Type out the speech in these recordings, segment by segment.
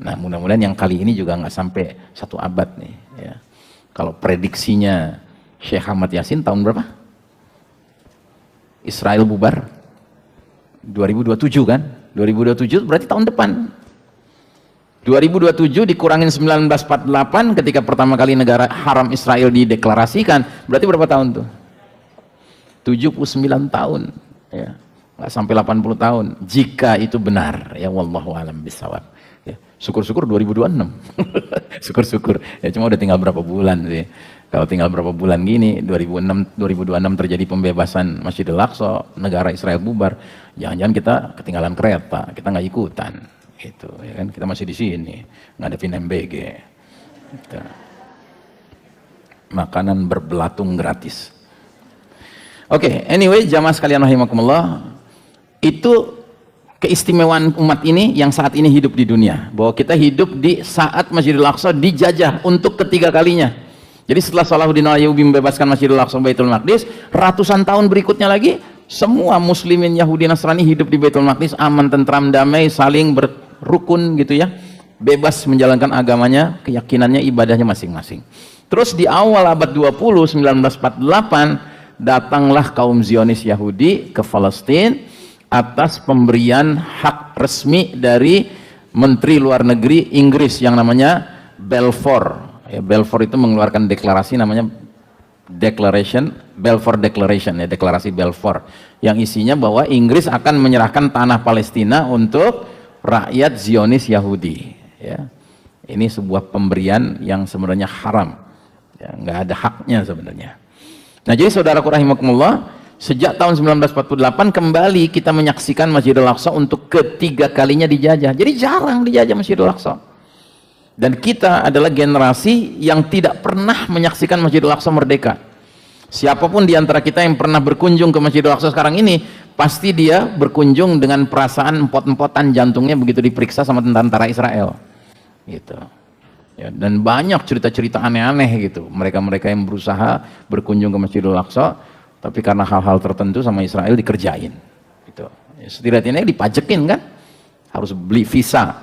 Nah, mudah-mudahan yang kali ini juga nggak sampai 1 abad nih. Ya. Kalau prediksinya Syekh Ahmad Yasin tahun berapa? Israel bubar 2027 kan? 2027 berarti tahun depan. 2027 dikurangin 1948 ketika pertama kali negara haram Israel dideklarasikan, berarti berapa tahun tuh? 79 tahun. Ya. Nggak sampai 80 tahun. Jika itu benar, ya wallahu alam bisawab. Ya. Syukur-syukur 2026. Syukur-syukur. Ya cuma udah tinggal berapa bulan sih. Kalau tinggal berapa bulan gini, 2026 terjadi pembebasan Masjidil Aqsa, negara Israel bubar, jangan-jangan kita ketinggalan kereta, kita nggak ikutan, gitu, ya kan? Kita masih di sini, ngadepin MBG, gitu. Makanan berbelatung gratis. Oke, anyway, jamaah sekalian rahimakumullah, itu keistimewaan umat ini yang saat ini hidup di dunia, bahwa kita hidup di saat Masjidil Aqsa dijajah untuk ketiga kalinya. Jadi setelah Salahuddin Al-Ayyubi membebaskan Masjidil Aqsa Baitul Maqdis, ratusan tahun berikutnya lagi semua muslimin Yahudi Nasrani hidup di Baitul Maqdis aman, tentram, damai, saling berrukun gitu ya, bebas menjalankan agamanya, keyakinannya, ibadahnya masing-masing. Terus di awal abad 20, 1948, datanglah kaum Zionis Yahudi ke Palestina atas pemberian hak resmi dari Menteri Luar Negeri Inggris yang namanya Balfour. Ya, Balfour itu mengeluarkan deklarasi namanya Balfour Declaration, ya, deklarasi Balfour, yang isinya bahwa Inggris akan menyerahkan tanah Palestina untuk rakyat Zionis Yahudi. Ya. Ini sebuah pemberian yang sebenarnya haram, ya, nggak ada haknya sebenarnya. Nah, jadi saudaraku rahimakumullah, sejak tahun 1948 kembali kita menyaksikan Masjidil Aqsa untuk ketiga kalinya dijajah. Jadi jarang dijajah Masjidil Aqsa. Dan kita adalah generasi yang tidak pernah menyaksikan Masjidil Aqsa merdeka. Siapapun di antara kita yang pernah berkunjung ke Masjidil Aqsa sekarang ini, pasti dia berkunjung dengan perasaan empot-empotan jantungnya begitu diperiksa sama tentara Israel. Gitu. Ya, dan banyak cerita-cerita aneh-aneh gitu. Mereka-mereka yang berusaha berkunjung ke Masjidil Aqsa, tapi karena hal-hal tertentu sama Israel dikerjain. Gitu. Ya, setidaknya dipajekin kan? Harus beli visa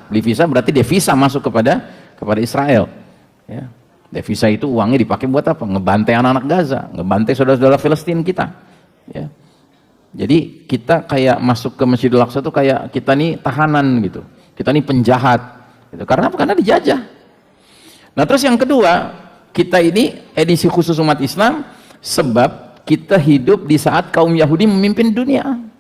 berarti devisa masuk kepada Israel, ya. Devisa itu uangnya dipakai buat apa? Ngebantai anak-anak Gaza, ngebantai saudara-saudara Palestina kita, ya. Jadi kita kayak masuk ke Masjidil Aqsa itu kayak kita nih tahanan gitu, kita nih penjahat gitu. Karena apa? Karena dijajah. Nah, terus yang kedua, kita ini edisi khusus umat Islam sebab kita hidup di saat kaum Yahudi memimpin dunia.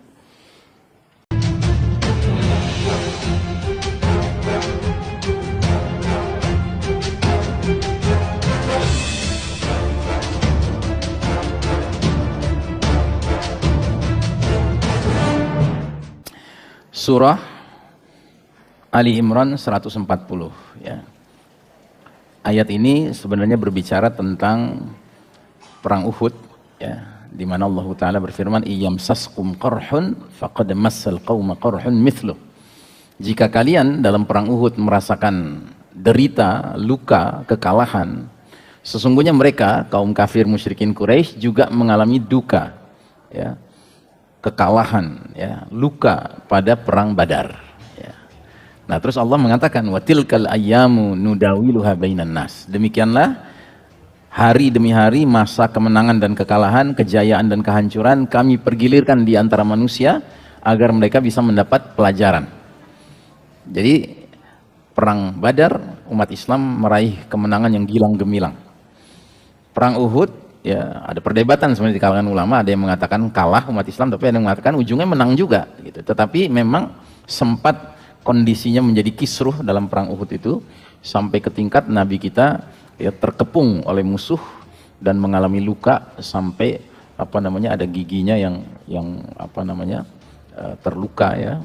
Surah Ali Imran 140, ya. Ayat ini sebenarnya berbicara tentang perang Uhud, ya, di mana Allah Ta'ala berfirman, "Iyamsaskum qarhun faqad massal qauma qarhun mithluh." Jika kalian dalam perang Uhud merasakan derita, luka, kekalahan, sesungguhnya mereka kaum kafir musyrikin Quraisy juga mengalami duka, ya, kekalahan, ya, luka pada perang Badar, ya. Nah, terus Allah mengatakan, wa tilkal ayyamu nudawiluha bainan nas. Demikianlah hari demi hari masa kemenangan dan kekalahan, kejayaan dan kehancuran kami pergilirkan di antara manusia agar mereka bisa mendapat pelajaran. Jadi perang Badar umat Islam meraih kemenangan yang gilang gemilang. Perang Uhud, ya, ada perdebatan sebenarnya di kalangan ulama, ada yang mengatakan kalah umat Islam, tapi ada yang mengatakan ujungnya menang juga gitu. Tetapi memang sempat kondisinya menjadi kisruh dalam perang Uhud itu sampai ke tingkat Nabi kita, ya, terkepung oleh musuh dan mengalami luka sampai ada giginya yang terluka, ya,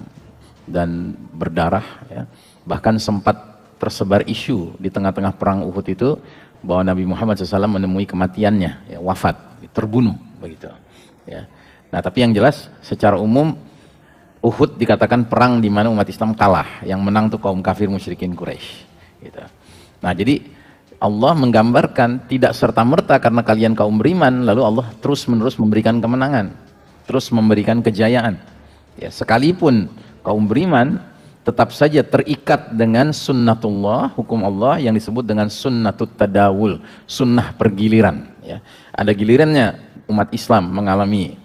dan berdarah, ya. Bahkan sempat tersebar isu di tengah-tengah perang Uhud itu bahwa Nabi Muhammad SAW menemui kematiannya, ya, wafat, terbunuh begitu, ya. Nah, tapi yang jelas secara umum Uhud dikatakan perang di mana umat Islam kalah, yang menang tuh kaum kafir musyrikin Quraisy, gitu. Nah, jadi Allah menggambarkan tidak serta-merta karena kalian kaum beriman lalu Allah terus-menerus memberikan kemenangan, terus memberikan kejayaan, ya. Sekalipun kaum beriman tetap saja terikat dengan sunnatullah, hukum Allah yang disebut dengan sunnatut tadawul, sunnah pergiliran. Ya. Ada gilirannya umat Islam mengalami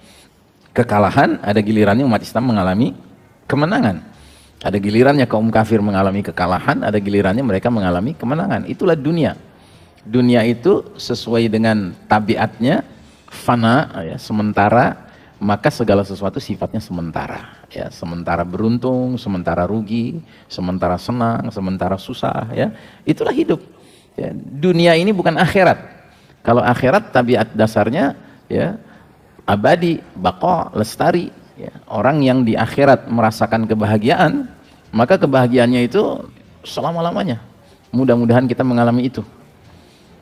kekalahan, ada gilirannya umat Islam mengalami kemenangan. Ada gilirannya kaum kafir mengalami kekalahan, ada gilirannya mereka mengalami kemenangan. Itulah dunia. Dunia itu sesuai dengan tabiatnya, fana, ya, sementara, maka segala sesuatu sifatnya sementara. Ya, sementara beruntung, sementara rugi, sementara senang, sementara susah. Ya, itulah hidup. Ya, dunia ini bukan akhirat. Kalau akhirat tabiat dasarnya, ya, abadi, baqa, lestari. Ya, orang yang di akhirat merasakan kebahagiaan, maka kebahagiaannya itu selama-lamanya. Mudah-mudahan kita mengalami itu.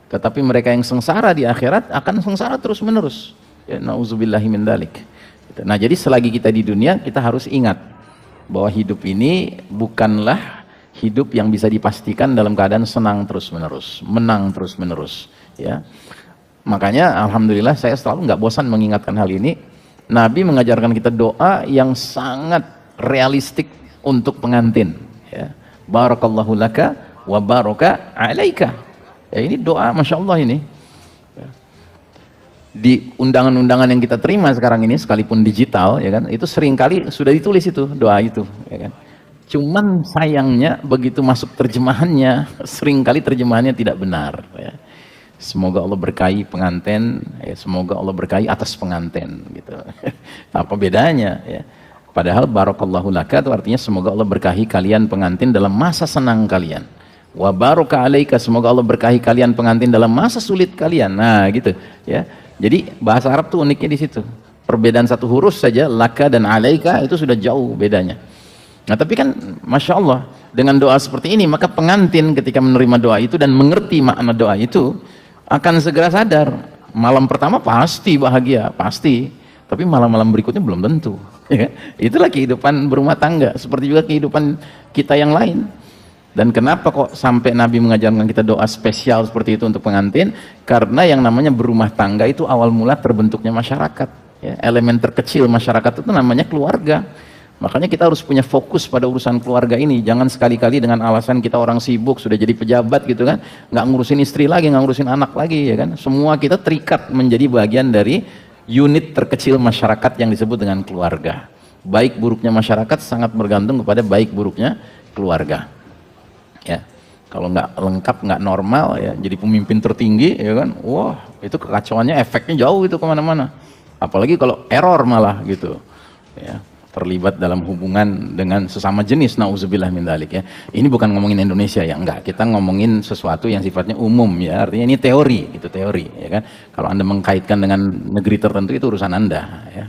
Tetapi mereka yang sengsara di akhirat akan sengsara terus-menerus. Ya, na'udzubillahi min dzalik. Nah, jadi selagi kita di dunia, kita harus ingat bahwa hidup ini bukanlah hidup yang bisa dipastikan dalam keadaan senang terus-menerus, menang terus-menerus. Ya. Makanya alhamdulillah saya selalu nggak bosan mengingatkan hal ini. Nabi mengajarkan kita doa yang sangat realistik untuk pengantin. Ya. Barakallahu laka wa baraka alaika. Ya, ini doa Masya Allah ini. Ya. Di undangan-undangan yang kita terima sekarang ini, sekalipun digital, ya kan, itu seringkali sudah ditulis itu doa itu. Ya kan. Cuman sayangnya begitu masuk terjemahannya, seringkali terjemahannya tidak benar. Ya. Semoga Allah berkahi pengantin, ya, semoga Allah berkahi atas pengantin, gitu. Apa bedanya? Ya. Padahal barakallahu laka itu artinya semoga Allah berkahi kalian pengantin dalam masa senang kalian. Wa baraka alaika, semoga Allah berkahi kalian pengantin dalam masa sulit kalian. Nah, gitu. Ya. Jadi bahasa Arab tuh uniknya di situ. Perbedaan satu huruf saja, laka dan alaika itu sudah jauh bedanya. Nah, tapi kan Masya Allah dengan doa seperti ini, maka pengantin ketika menerima doa itu dan mengerti makna doa itu akan segera sadar. Malam pertama pasti bahagia, pasti, tapi malam-malam berikutnya belum tentu. Ya, itulah kehidupan berumah tangga, seperti juga kehidupan kita yang lain. Dan kenapa kok sampai Nabi mengajarkan kita doa spesial seperti itu untuk pengantin? Karena yang namanya berumah tangga itu awal mula terbentuknya masyarakat. Ya, elemen terkecil masyarakat itu namanya keluarga. Makanya kita harus punya fokus pada urusan keluarga ini. Jangan sekali-kali dengan alasan kita orang sibuk, sudah jadi pejabat gitu kan, nggak ngurusin istri lagi, nggak ngurusin anak lagi, ya kan. Semua kita terikat menjadi bagian dari unit terkecil masyarakat yang disebut dengan keluarga. Baik buruknya masyarakat sangat bergantung kepada baik buruknya keluarga. Ya, kalau nggak lengkap, nggak normal, ya, jadi pemimpin tertinggi, ya kan, wah itu kekacauannya, efeknya jauh itu kemana-mana. Apalagi kalau error malah gitu. Ya. Terlibat dalam hubungan dengan sesama jenis, na'udzubillah min dzalik, ya. Ini bukan ngomongin Indonesia ya, enggak, kita ngomongin sesuatu yang sifatnya umum, ya, artinya ini teori, itu teori, ya kan. Kalau Anda mengkaitkan dengan negeri tertentu itu urusan Anda, ya.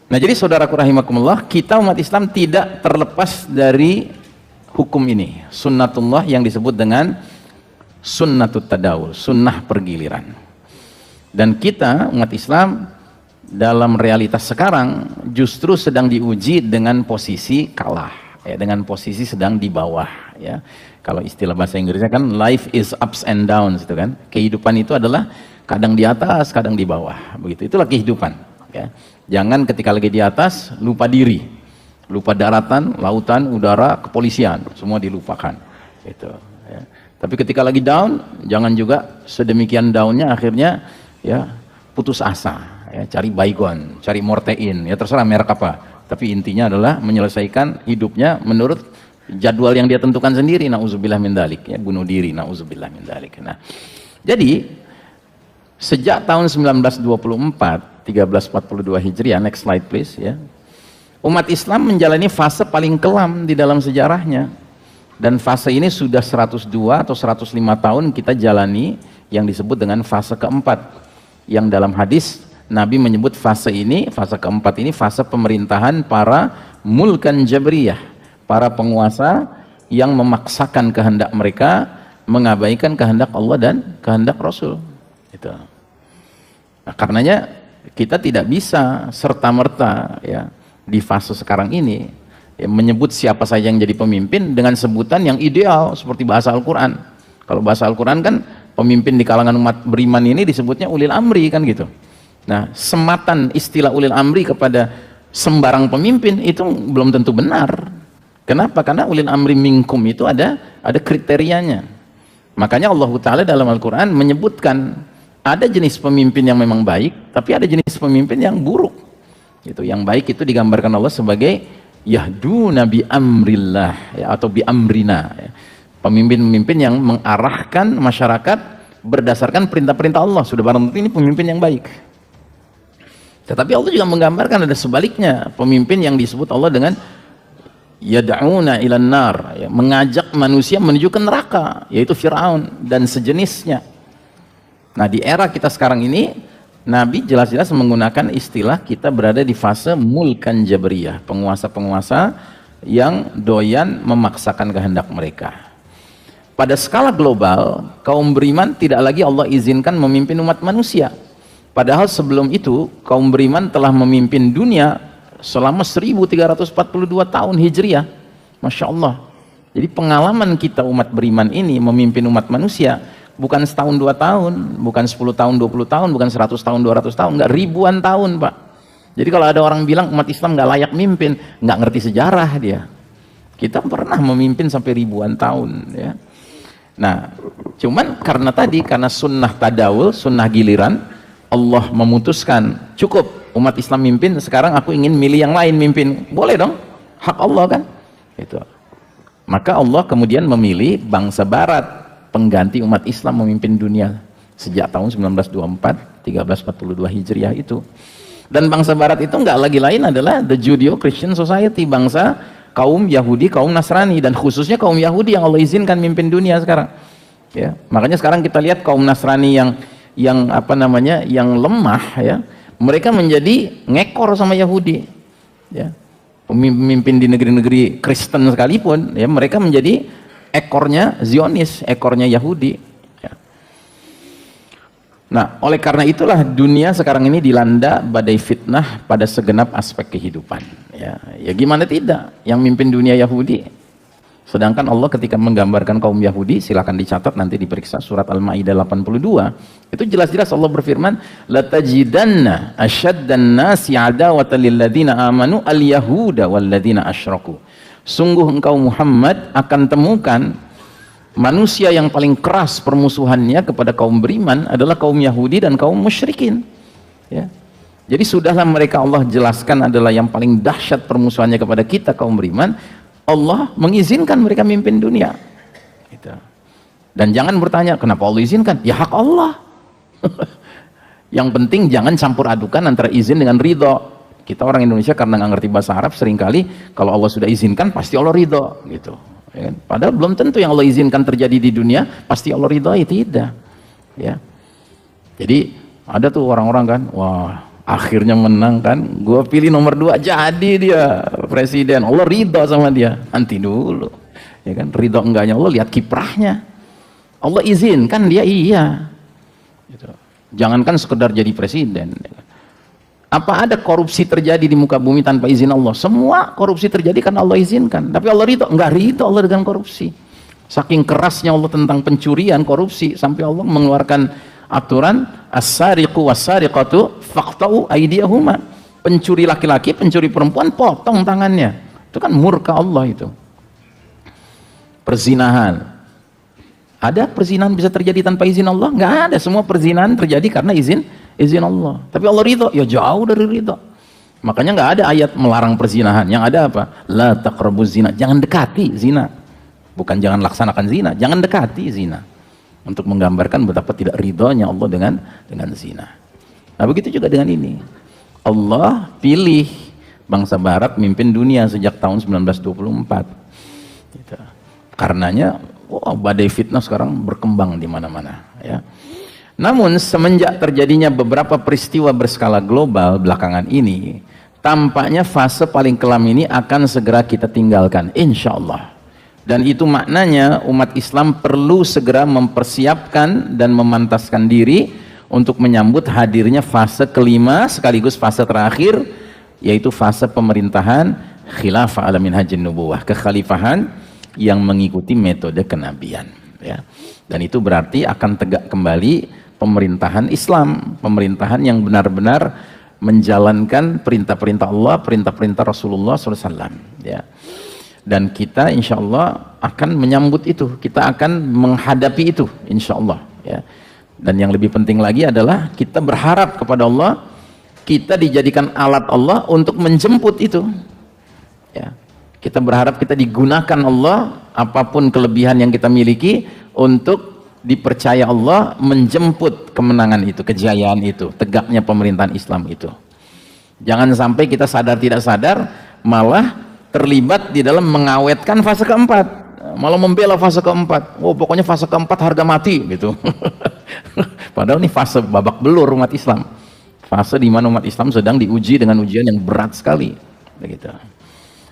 Nah, jadi saudaraku rahimakumullah, kita umat Islam tidak terlepas dari hukum ini, sunnatullah yang disebut dengan sunnatut tadawul, sunnah pergiliran. Dan kita umat Islam dalam realitas sekarang justru sedang diuji dengan posisi kalah, ya, dengan posisi sedang di bawah, ya. Kalau istilah bahasa Inggrisnya kan life is ups and downs, itu kan. Kehidupan itu adalah kadang di atas, kadang di bawah, begitu. Itulah kehidupan, ya. Jangan ketika lagi di atas lupa diri, lupa daratan, lautan, udara, kepolisian, semua dilupakan, gitu, ya. Tapi ketika lagi down, jangan juga sedemikian downnya akhirnya, ya, putus asa. Ya, cari baygon, cari mortein, ya terserah merek apa, tapi intinya adalah menyelesaikan hidupnya menurut jadwal yang dia tentukan sendiri, na'udzubillah min dzalik, ya, bunuh diri, na'udzubillah min dzalik. Nah, jadi sejak tahun 1924, 1342 Hijriah, next slide please, ya, umat Islam menjalani fase paling kelam di dalam sejarahnya, dan fase ini sudah 102 atau 105 tahun kita jalani, yang disebut dengan fase keempat, yang dalam hadis Nabi menyebut fase ini, fase keempat ini, fase pemerintahan para mulkan jabriyah, para penguasa yang memaksakan kehendak mereka, mengabaikan kehendak Allah dan kehendak Rasul. Itu. Nah, karenanya kita tidak bisa serta-merta, ya, di fase sekarang ini, ya, menyebut siapa saja yang jadi pemimpin dengan sebutan yang ideal seperti bahasa Al-Quran. Kalau bahasa Al-Quran kan pemimpin di kalangan umat beriman ini disebutnya ulil amri, kan gitu. Nah, sematan istilah ulil amri kepada sembarang pemimpin itu belum tentu benar, Kenapa? Karena ulil amri minkum itu ada kriterianya. Makanya Allah Ta'ala dalam Al-Quran menyebutkan ada jenis pemimpin yang memang baik, tapi ada jenis pemimpin yang buruk. Itu yang baik itu digambarkan Allah sebagai yahduna bi amrillah, ya, atau bi amrina, ya. Pemimpin-pemimpin yang mengarahkan masyarakat berdasarkan perintah-perintah Allah. Sudah barang tentu ini pemimpin yang baik. Tetapi Allah juga menggambarkan ada sebaliknya, pemimpin yang disebut Allah dengan yad'una ilan nar, ya, mengajak manusia menuju ke neraka, yaitu Fir'aun dan sejenisnya. Nah, di era kita sekarang ini, Nabi jelas-jelas menggunakan istilah kita berada di fase mulkan jabriyah, penguasa-penguasa yang doyan memaksakan kehendak mereka. Pada skala global, kaum beriman tidak lagi Allah izinkan memimpin umat manusia. Padahal sebelum itu, kaum beriman telah memimpin dunia selama 1342 tahun Hijriah. Masya Allah. Jadi pengalaman kita umat beriman ini memimpin umat manusia bukan setahun 2 tahun, bukan 10 tahun 20 tahun, bukan 100 tahun 200 tahun, enggak, ribuan tahun, Pak. Jadi kalau ada orang bilang umat Islam nggak layak mimpin, nggak ngerti sejarah dia. Kita pernah memimpin sampai ribuan tahun, ya. Nah, cuman karena sunnah tadawul, sunnah giliran, Allah memutuskan cukup umat Islam mimpin, sekarang aku ingin milih yang lain mimpin. Boleh dong, hak Allah kan. Itu. Maka Allah kemudian memilih bangsa barat pengganti umat Islam memimpin dunia sejak tahun 1924, 1342 Hijriah itu. Dan bangsa barat itu nggak lagi lain adalah the Judeo-Christian Society, bangsa kaum Yahudi, kaum Nasrani, dan khususnya kaum Yahudi yang Allah izinkan mimpin dunia sekarang. Ya, makanya sekarang kita lihat kaum Nasrani yang apa namanya, yang lemah, ya, mereka menjadi ngekor sama Yahudi. Ya, pemimpin di negeri-negeri Kristen sekalipun, ya, mereka menjadi ekornya Zionis, ekornya Yahudi. Ya. Nah, oleh karena itulah dunia sekarang ini dilanda badai fitnah pada segenap aspek kehidupan. Ya gimana tidak, yang mimpin dunia Yahudi. Sedangkan Allah ketika menggambarkan kaum Yahudi, silakan dicatat nanti diperiksa surat Al-Maidah 82, itu jelas-jelas Allah berfirman, latajidanna asyaddan nasi adawatan lilladzina amanu al-yahuda walladzina asyraku. Sungguh engkau Muhammad akan temukan manusia yang paling keras permusuhannya kepada kaum beriman adalah kaum Yahudi dan kaum musyrikin. Ya. Jadi sudahlah mereka Allah jelaskan adalah yang paling dahsyat permusuhannya kepada kita kaum beriman, Allah mengizinkan mereka mimpin dunia. Gitu. Dan jangan bertanya kenapa Allah izinkan, ya hak Allah. Yang penting jangan campur adukan antara izin dengan ridho. Kita orang Indonesia karena nggak ngerti bahasa Arab, seringkali kalau Allah sudah izinkan pasti Allah ridho, gitu. Ya kan? Padahal belum tentu yang Allah izinkan terjadi di dunia pasti Allah ridhoi, tidak. Ya. Jadi ada tuh orang-orang kan, wah akhirnya menang kan, gue pilih nomor 2, jadi dia presiden, Allah ridho sama dia. Nanti dulu, ya kan, ridho enggaknya Allah lihat kiprahnya. Allah izinkan dia, iya, gitu. Jangankan sekedar jadi presiden, ya kan? Apa ada korupsi terjadi di muka bumi tanpa izin Allah? Semua korupsi terjadi karena Allah izinkan. Tapi Allah ridho? Enggak ridho Allah dengan korupsi. Saking kerasnya Allah tentang pencurian, korupsi, sampai Allah mengeluarkan aturan as-sariqu was-sariqatu faqta'u aydiyahuma. Pencuri laki-laki, pencuri perempuan, potong tangannya. Itu kan murka Allah itu. Perzinahan. Ada perzinahan bisa terjadi tanpa izin Allah? Enggak ada. Semua perzinahan terjadi karena izin Allah. Tapi Allah ridho? Ya jauh dari ridho. Makanya nggak ada ayat melarang perzinahan. Yang ada apa? La taqrabuz zina. Jangan dekati zina. Bukan jangan laksanakan zina, jangan dekati zina. Untuk menggambarkan betapa tidak ridhonya Allah dengan zina. Nah begitu juga dengan ini. Allah pilih bangsa barat mimpin dunia sejak tahun 1924. Gitu. Karenanya badai fitnah sekarang berkembang di mana-mana, ya. Namun semenjak terjadinya beberapa peristiwa berskala global belakangan ini, tampaknya fase paling kelam ini akan segera kita tinggalkan, insya Allah. Dan itu maknanya umat Islam perlu segera mempersiapkan dan memantaskan diri untuk menyambut hadirnya fase kelima sekaligus fase terakhir, yaitu fase pemerintahan khilafah ala minhajin nubuwah, kekhalifahan yang mengikuti metode kenabian, ya. Dan itu berarti akan tegak kembali pemerintahan Islam, pemerintahan yang benar-benar menjalankan perintah-perintah Allah, perintah-perintah Rasulullah SAW. Ya. Dan kita insya Allah akan menyambut itu, kita akan menghadapi itu insya Allah ya. Dan yang lebih penting lagi adalah kita berharap kepada Allah, kita dijadikan alat Allah untuk menjemput itu ya. Kita berharap kita digunakan Allah, apapun kelebihan yang kita miliki, untuk dipercaya Allah menjemput kemenangan itu, kejayaan itu, tegaknya pemerintahan Islam itu. Jangan sampai kita sadar tidak sadar malah terlibat di dalam mengawetkan fase keempat, malah membela fase keempat. Oh, pokoknya fase keempat harga mati gitu. Padahal ini fase babak belur umat Islam, fase di mana umat Islam sedang diuji dengan ujian yang berat sekali begitu.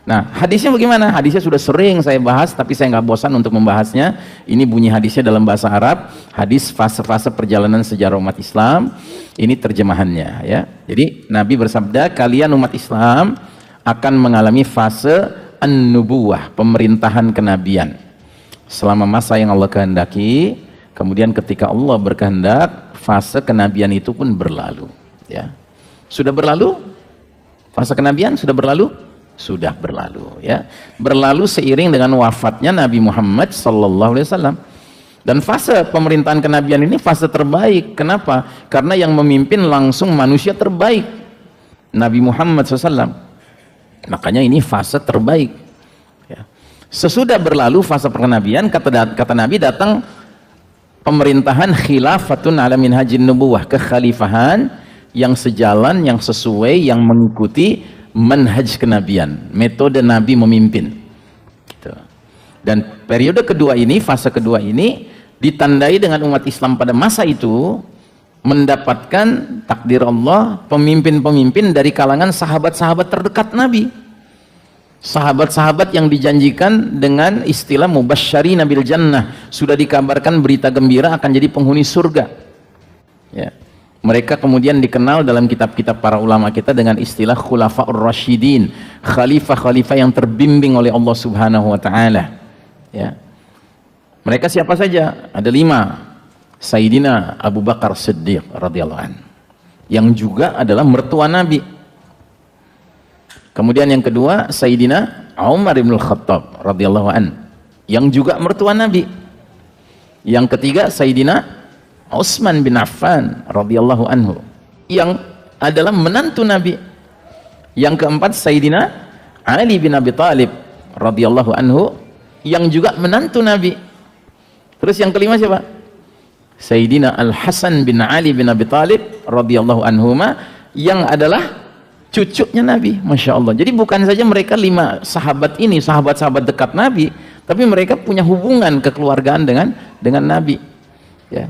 Nah, hadisnya bagaimana? Hadisnya sudah sering saya bahas, tapi saya nggak bosan untuk membahasnya. Ini bunyi hadisnya dalam bahasa Arab, hadis fase-fase perjalanan sejarah umat Islam. Ini terjemahannya ya. Jadi Nabi bersabda, kalian umat Islam akan mengalami fase an-nubuwah, pemerintahan kenabian, selama masa yang Allah kehendaki. Kemudian ketika Allah berkehendak, fase kenabian itu pun berlalu ya. Sudah berlalu? Fase kenabian sudah berlalu? Sudah berlalu ya. Berlalu seiring dengan wafatnya Nabi Muhammad sallallahu alaihi wasallam. Dan fase pemerintahan kenabian ini fase terbaik. Kenapa? Karena yang memimpin langsung manusia terbaik, Nabi Muhammad SAW. Makanya ini fase terbaik ya. Sesudah berlalu fase kenabian, kata Nabi, datang pemerintahan khilafatun ala minhajin nubuwah, kekhalifahan yang sejalan, yang sesuai, yang mengikuti manhaj kenabian, metode Nabi memimpin gitu. Dan periode kedua ini, fase kedua ini ditandai dengan umat Islam pada masa itu mendapatkan takdir Allah, pemimpin-pemimpin dari kalangan sahabat-sahabat terdekat Nabi, sahabat-sahabat yang dijanjikan dengan istilah mubasysyirina bil jannah, sudah dikabarkan berita gembira akan jadi penghuni surga ya. Mereka kemudian dikenal dalam kitab-kitab para ulama kita dengan istilah khulafaur rasyidin, khalifah-khalifah yang terbimbing oleh Allah Subhanahu wa taala ya. Mereka siapa saja? Ada 5. Sayyidina Abu Bakar Siddiq radhiyallahu an, yang juga adalah mertua Nabi. Kemudian yang kedua Sayyidina Umar bin Khattab radhiyallahu an, yang juga mertua Nabi. Yang ketiga Sayyidina Utsman bin Affan radhiyallahu anhu, yang adalah menantu Nabi. Yang keempat Sayyidina Ali bin Abi Thalib radhiyallahu anhu, yang juga menantu Nabi. Terus yang kelima siapa? Sayyidina Al Hasan bin Ali bin Abi Thalib radhiyallahu anhuma, yang adalah cucunya Nabi. Masya Allah. Jadi bukan saja mereka 5 sahabat ini sahabat-sahabat dekat Nabi, tapi mereka punya hubungan kekeluargaan dengan Nabi ya.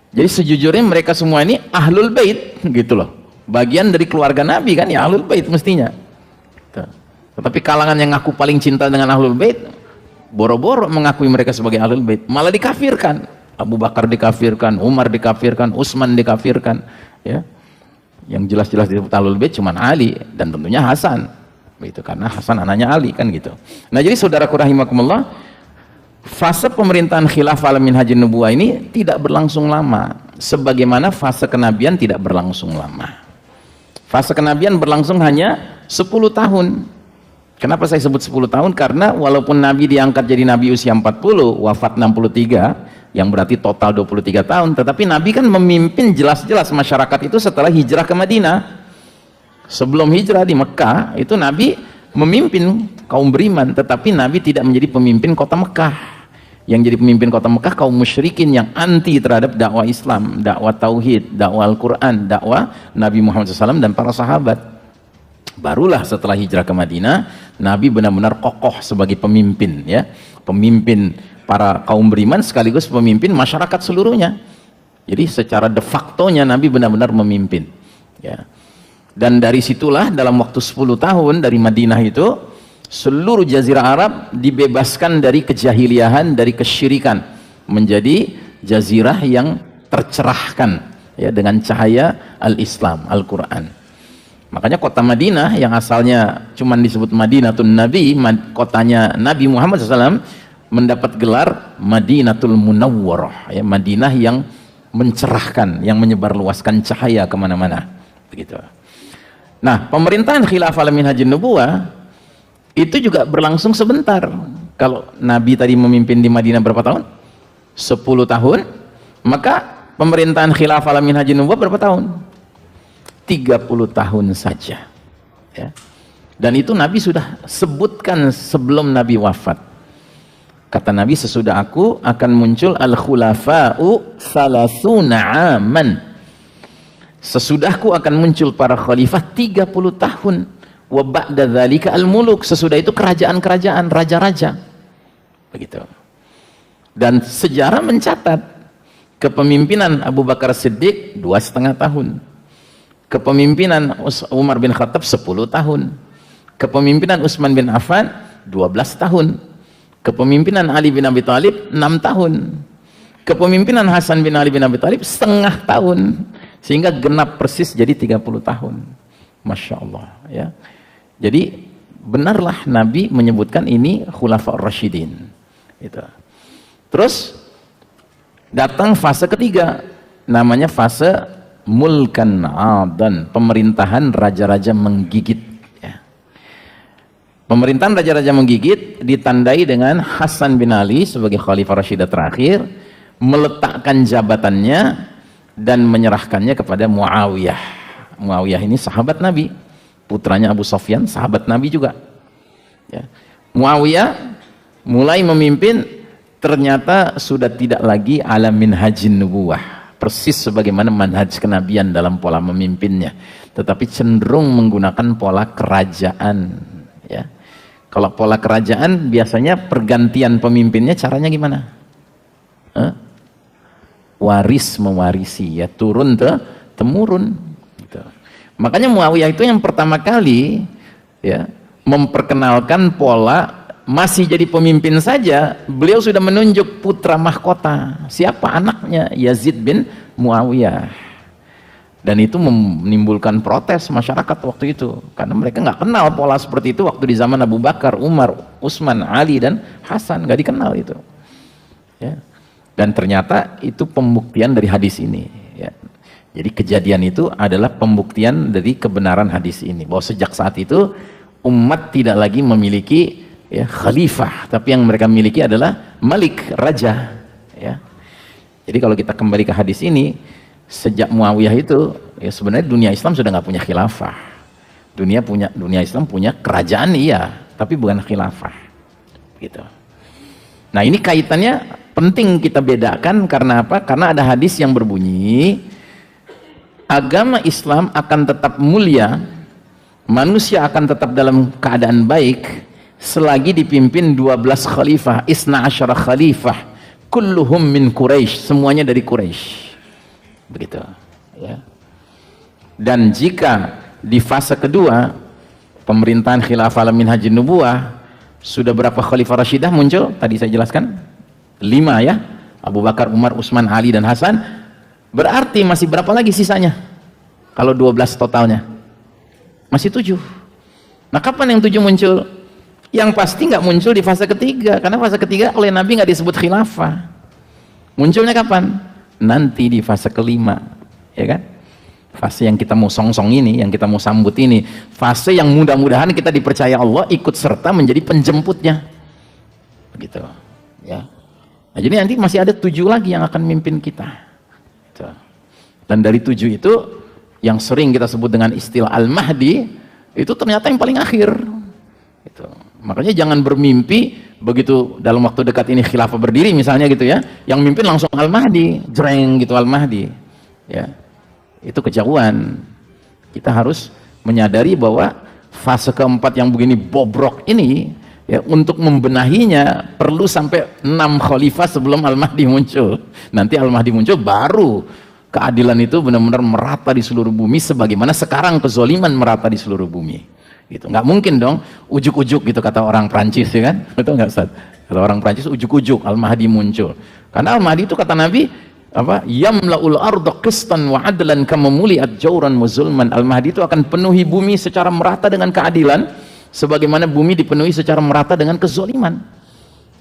Jadi sejujurnya mereka semua ini ahlul bait gitu loh, bagian dari keluarga Nabi kan ya, ahlul bait mestinya. Tetapi kalangan yang ngaku paling cinta dengan ahlul bait boro-boro mengakui mereka sebagai ahlul bait, malah dikafirkan. Abu Bakar dikafirkan, Umar dikafirkan, Utsman dikafirkan ya. Yang jelas-jelas disebut ahlul bait cuman Ali dan tentunya Hasan begitu, karena Hasan anaknya Ali kan gitu. Nah, jadi saudaraku rahimakumullah, fase pemerintahan khilafah ala minhajin nubuwah ini tidak berlangsung lama, sebagaimana fase kenabian tidak berlangsung lama. Fase kenabian berlangsung hanya 10 tahun. Kenapa saya sebut 10 tahun? Karena walaupun Nabi diangkat jadi Nabi usia 40, wafat 63, yang berarti total 23 tahun, tetapi Nabi kan memimpin jelas-jelas masyarakat itu setelah hijrah ke Madinah. Sebelum hijrah di Mekah itu Nabi memimpin kaum beriman, tetapi Nabi tidak menjadi pemimpin kota Mekah. Yang jadi pemimpin kota Mekah kaum musyrikin yang anti terhadap dakwah Islam, dakwah tauhid, dakwah Al-Quran, dakwah Nabi Muhammad SAW dan para sahabat. Barulah setelah hijrah ke Madinah, Nabi benar-benar kokoh sebagai pemimpin ya, pemimpin para kaum beriman sekaligus pemimpin masyarakat seluruhnya. Jadi secara de facto-nya Nabi benar-benar memimpin ya. Dan dari situlah dalam waktu 10 tahun dari Madinah itu, seluruh jazirah Arab dibebaskan dari kejahiliahan, dari kesyirikan, menjadi jazirah yang tercerahkan ya dengan cahaya al-Islam, Al-Quran. Makanya kota Madinah yang asalnya cuma disebut Madinatun Nabi, kotanya Nabi Muhammad SAW, mendapat gelar Madinatul Munawwarah ya, Madinah yang mencerahkan, yang menyebarluaskan cahaya kemana-mana begitu. Nah, pemerintahan khilafah ala minhajin nubuwah itu juga berlangsung sebentar. Kalau Nabi tadi memimpin di Madinah berapa tahun? 10 tahun. Maka pemerintahan khilafah min hajin nubuwah berapa tahun? 30 tahun saja, ya. Dan itu Nabi sudah sebutkan sebelum Nabi wafat. Kata Nabi, sesudah aku akan muncul al-khulafa'u salasuna aman. Sesudahku akan muncul para khalifah 30 tahun. Wa ba'da dzalika al-muluk. Sesudah itu kerajaan-kerajaan, raja-raja. Begitu. Dan sejarah mencatat kepemimpinan Abu Bakar Siddiq 2,5 tahun. Kepemimpinan Umar bin Khattab 10 tahun. Kepemimpinan Utsman bin Affan 12 tahun. Kepemimpinan Ali bin Abi Thalib 6 tahun. Kepemimpinan Hasan bin Ali bin Abi Thalib setengah tahun. Sehingga genap persis jadi 30 tahun. Masya Allah, ya. Jadi benarlah Nabi menyebutkan ini Khulafa Rasyidin. Itu. Terus datang fase ketiga, namanya fase mulkan adan, pemerintahan raja-raja menggigit. Ya. Pemerintahan raja-raja menggigit ditandai dengan Hasan bin Ali sebagai Khalifah Rasyidah terakhir meletakkan jabatannya dan menyerahkannya kepada Muawiyah. Muawiyah ini sahabat Nabi, putranya Abu Sufyan, sahabat Nabi juga. Ya. Muawiyah mulai memimpin, ternyata sudah tidak lagi ala minhajin nubuwah, persis sebagaimana manhaj kenabian dalam pola memimpinnya, tetapi cenderung menggunakan pola kerajaan. Ya. Kalau pola kerajaan biasanya pergantian pemimpinnya caranya gimana? Waris mewarisi, ya, turun temurun. Gitu. Makanya Muawiyah itu yang pertama kali, ya, memperkenalkan pola. Masih jadi pemimpin saja, beliau sudah menunjuk putra mahkota. Siapa anaknya? Yazid bin Muawiyah. Dan itu menimbulkan protes masyarakat waktu itu, karena mereka nggak kenal pola seperti itu waktu di zaman Abu Bakar, Umar, Utsman, Ali dan Hasan, nggak dikenal itu. Ya. Dan ternyata itu pembuktian dari hadis ini. Ya. Jadi kejadian itu adalah pembuktian dari kebenaran hadis ini, bahwa sejak saat itu umat tidak lagi memiliki, ya, khalifah, tapi yang mereka miliki adalah malik, raja. Ya. Jadi kalau kita kembali ke hadis ini, sejak Muawiyah itu, ya, sebenarnya dunia Islam sudah nggak punya khilafah. Dunia Islam punya kerajaan, iya, tapi bukan khilafah. Gitu. Nah, ini kaitannya penting kita bedakan. Karena apa? Karena ada hadis yang berbunyi agama Islam akan tetap mulia, manusia akan tetap dalam keadaan baik selagi dipimpin 12 khalifah, isna asyara khalifah, kulluhum min Quraisy, semuanya dari Quraisy. Begitu, ya. Dan jika di fase kedua pemerintahan khilafah min hajin nubuwah, sudah berapa khalifah rasyidah muncul? Tadi saya jelaskan 5, ya. Abu Bakar, Umar, Utsman, Ali dan Hasan. Berarti masih berapa lagi sisanya? Kalau 12 totalnya masih 7. Nah, kapan yang 7 muncul? Yang pasti nggak muncul di fase ketiga, karena fase ketiga oleh Nabi nggak disebut khilafah. Munculnya kapan? Nanti di fase kelima, ya kan? Fase yang kita mau songsong ini, yang kita mau sambut ini, fase yang mudah-mudahan kita dipercaya Allah ikut serta menjadi penjemputnya, begitu, ya. Nah, jadi nanti masih ada 7 lagi yang akan mimpin kita. Gitu. Dan dari 7 itu, yang sering kita sebut dengan istilah Al-Mahdi, itu ternyata yang paling akhir. Gitu. Makanya jangan bermimpi begitu dalam waktu dekat ini khilafah berdiri misalnya gitu, ya, yang mimpin langsung Al-Mahdi, jreng gitu Al-Mahdi, ya, itu kejauhan. Kita harus menyadari bahwa fase keempat yang begini bobrok ini, ya, untuk membenahinya perlu sampai 6 khalifah sebelum Al-Mahdi muncul. Nanti Al-Mahdi muncul baru keadilan itu benar-benar merata di seluruh bumi, sebagaimana sekarang kezoliman merata di seluruh bumi. Gitu. Nggak mungkin dong ujuk-ujuk gitu kata orang Prancis, ya kan? Betul nggak, Ustaz? Kata orang Prancis ujuk-ujuk Al-Mahdi muncul. Karena Al-Mahdi itu kata Nabi apa? Yamla'ul arda qistan wa adlan kama muli'at jawran wa zulman. Al-Mahdi itu akan penuhi bumi secara merata dengan keadilan, sebagaimana bumi dipenuhi secara merata dengan kezoliman.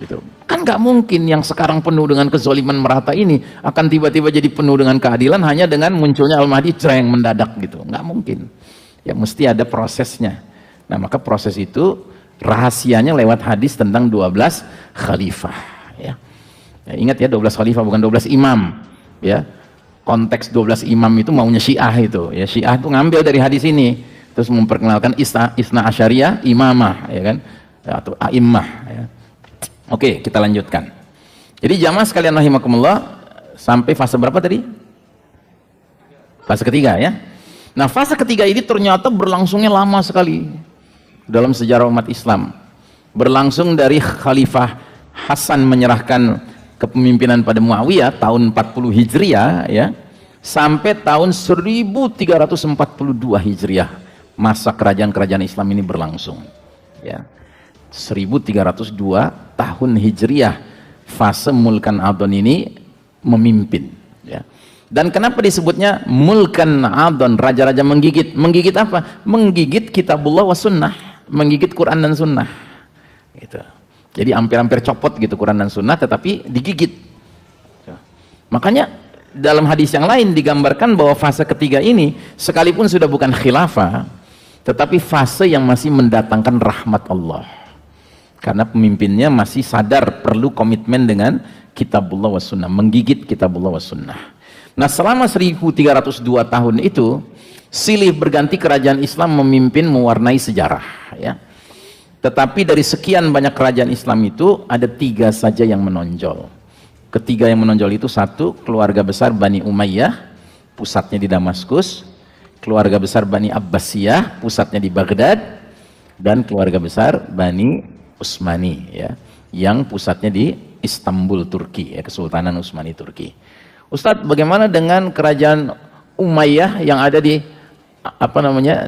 Gitu. Kan nggak mungkin yang sekarang penuh dengan kezoliman merata ini akan tiba-tiba jadi penuh dengan keadilan hanya dengan munculnya Al-Mahdi yang mendadak gitu. Nggak mungkin. Ya, mesti ada prosesnya. Nah, maka proses itu Rahasianya lewat hadis tentang 12 khalifah, ya. Ya, ingat ya, 12 khalifah bukan 12 imam, ya. Konteks 12 imam itu maunya Syiah itu, ya. Syiah itu ngambil dari hadis ini terus memperkenalkan Isna Asyariyah imamah, ya kan, ya, atau a'immah, ya. Oke, kita lanjutkan. Jadi jamaah sekalian rahimakumullah, sampai fase berapa tadi? Fase ketiga, ya. Nah, fase ketiga ini ternyata berlangsungnya lama sekali dalam sejarah umat Islam. Berlangsung dari Khalifah Hasan menyerahkan kepemimpinan pada Muawiyah tahun 40 Hijriah, ya, sampai tahun 1342 Hijriah. Masa kerajaan-kerajaan Islam ini berlangsung, ya. 1302 tahun Hijriah fase Mulkan Adon ini memimpin, ya. Dan kenapa disebutnya Mulkan Adon, raja-raja menggigit? Menggigit apa? Menggigit kitabullah wa sunnah, menggigit Quran dan sunnah, gitu. Jadi hampir-hampir copot gitu Quran dan sunnah, tetapi digigit. Makanya dalam hadis yang lain digambarkan bahwa fase ketiga ini sekalipun sudah bukan khilafah, tetapi fase yang masih mendatangkan rahmat Allah, karena pemimpinnya masih sadar perlu komitmen dengan kitabullah wa sunnah, menggigit kitabullah wa sunnah. Nah, selama 1302 tahun itu silih berganti kerajaan Islam memimpin mewarnai sejarah, ya. Tetapi dari sekian banyak kerajaan Islam itu ada 3 saja yang menonjol. Ketiga yang menonjol itu, satu, keluarga besar Bani Umayyah, pusatnya di Damaskus. Keluarga besar Bani Abbasiyah, pusatnya di Baghdad. Dan keluarga besar Bani Utsmani, ya, yang pusatnya di Istanbul, Turki, ya, Kesultanan Utsmani Turki. Ustadz, bagaimana dengan kerajaan Umayyah yang ada di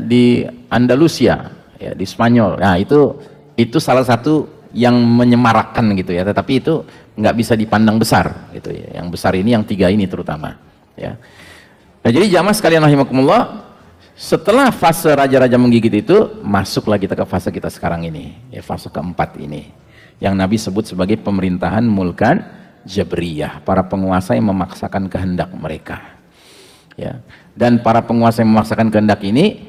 di Andalusia, ya, di Spanyol? Nah, itu salah satu yang menyemarakkan gitu, ya, tetapi itu nggak bisa dipandang besar gitu, ya. Yang besar ini yang 3 ini terutama, ya. Nah, jadi jamaah sekalian rahimakumullah, setelah fase raja-raja menggigit itu masuklah kita ke fase kita sekarang ini, ya, fase keempat ini yang Nabi sebut sebagai pemerintahan Mulkan Jabriyah, para penguasa yang memaksakan kehendak mereka, ya. Dan para penguasa yang memaksakan kehendak ini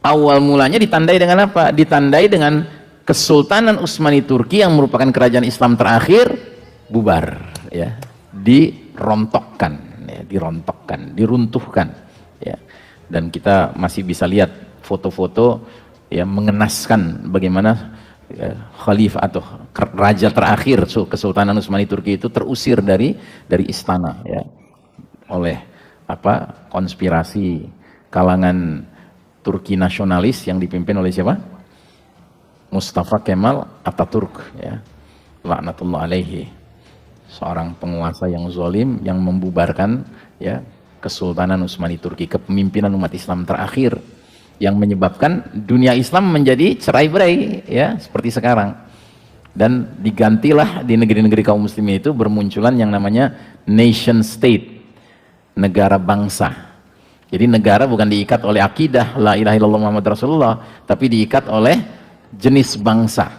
awal mulanya ditandai dengan apa? Ditandai dengan Kesultanan Utsmani Turki yang merupakan kerajaan Islam terakhir bubar, ya, dirontokkan, ya, diruntuhkan, ya. Dan kita masih bisa lihat foto-foto yang mengenaskan bagaimana, ya, khalifah atau raja terakhir Kesultanan Utsmani Turki itu terusir dari istana, ya, oleh konspirasi kalangan Turki nasionalis yang dipimpin oleh siapa? Mustafa Kemal Atatürk, ya, laknatullah alaihi, seorang penguasa yang zalim yang membubarkan, ya, Kesultanan Utsmani Turki, kepemimpinan umat Islam terakhir yang menyebabkan dunia Islam menjadi cerai-berai, ya, seperti sekarang. Dan digantilah di negeri-negeri kaum muslimin itu bermunculan yang namanya nation state, negara bangsa. Jadi negara bukan diikat oleh akidah la ilaha illallah Muhammad Rasulullah, tapi diikat oleh jenis bangsa.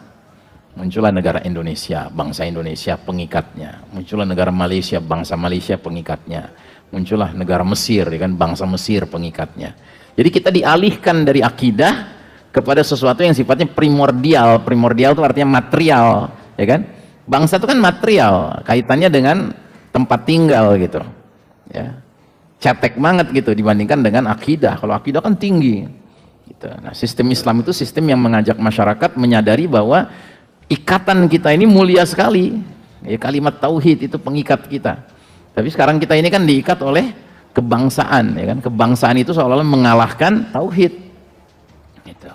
Muncullah negara Indonesia, bangsa Indonesia pengikatnya. Muncullah negara Malaysia, bangsa Malaysia pengikatnya. Muncullah negara Mesir, ya kan, bangsa Mesir pengikatnya. Jadi kita dialihkan dari akidah kepada sesuatu yang sifatnya primordial. Primordial itu artinya material, ya kan? Bangsa itu kan material, kaitannya dengan tempat tinggal gitu, ya. Cetek banget gitu dibandingkan dengan akidah. Kalau akidah kan tinggi gitu. Nah, sistem Islam itu sistem yang mengajak masyarakat menyadari bahwa ikatan kita ini mulia sekali, ya, kalimat tauhid itu pengikat kita. Tapi sekarang kita ini kan diikat oleh kebangsaan, ya kan? Kebangsaan itu seolah-olah mengalahkan tauhid gitu,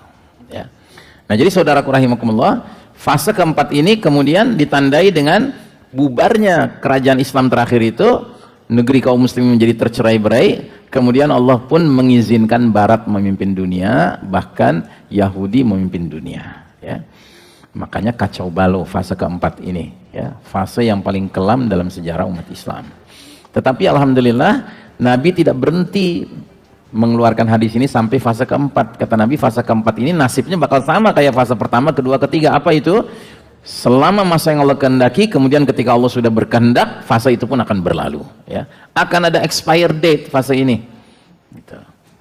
ya. Nah, jadi saudaraku rahimakumullah, fase keempat ini kemudian ditandai dengan bubarnya kerajaan Islam terakhir itu, negeri kaum muslimin menjadi tercerai-berai, kemudian Allah pun mengizinkan Barat memimpin dunia, bahkan Yahudi memimpin dunia, ya. Makanya kacau balau fase keempat ini, ya, fase yang paling kelam dalam sejarah umat Islam. Tetapi alhamdulillah Nabi tidak berhenti mengeluarkan hadis ini sampai fase keempat. Kata Nabi, fase keempat ini nasibnya bakal sama kayak fase pertama, kedua, ketiga. Apa itu? Selama masa yang Allah kehendaki, kemudian ketika Allah sudah berkehendak, fase itu pun akan berlalu, ya. Akan ada expire date fase ini gitu.